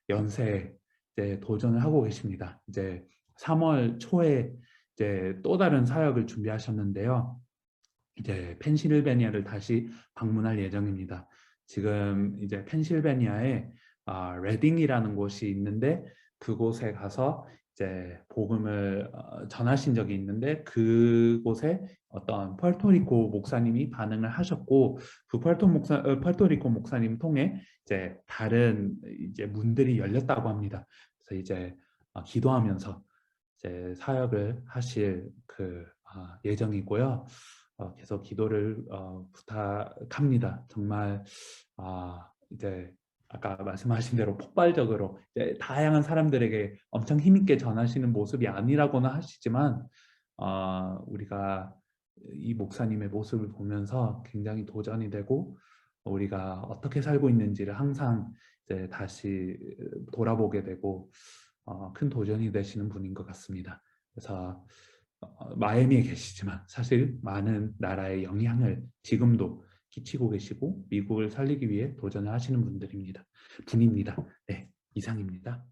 B: 연세에 이제 도전을 하고 계십니다. 이제 3월 초에 이제 또 다른 사역을 준비하셨는데요. 이제 펜실베니아를 다시 방문할 예정입니다. 지금 이제 펜실베니아에 레딩이라는 곳이 있는데 그곳에 가서 이제 복음을 전하신 적이 있는데 그곳에 어떤 푸에르토리코 목사님이 반응을 하셨고 그 푸에르토리코 목사님 통해 이제 다른 이제 문들이 열렸다고 합니다. 그래서 이제 기도하면서 이제 사역을 하실 그 예정이고요. 계속 기도를 부탁합니다. 정말 이제 아까 말씀하신 대로 폭발적으로 이제 다양한 사람들에게 엄청 힘있게 전하시는 모습이 아니라고는 하시지만 우리가 이 목사님의 모습을 보면서 굉장히 도전이 되고 우리가 어떻게 살고 있는지를 항상 이제 다시 돌아보게 되고 큰 도전이 되시는 분인 것 같습니다. 그래서 마이애미에 계시지만 사실 많은 나라에 영향을 지금도 끼치고 계시고 미국을 살리기 위해 도전을 하시는 분입니다. 네, 이상입니다.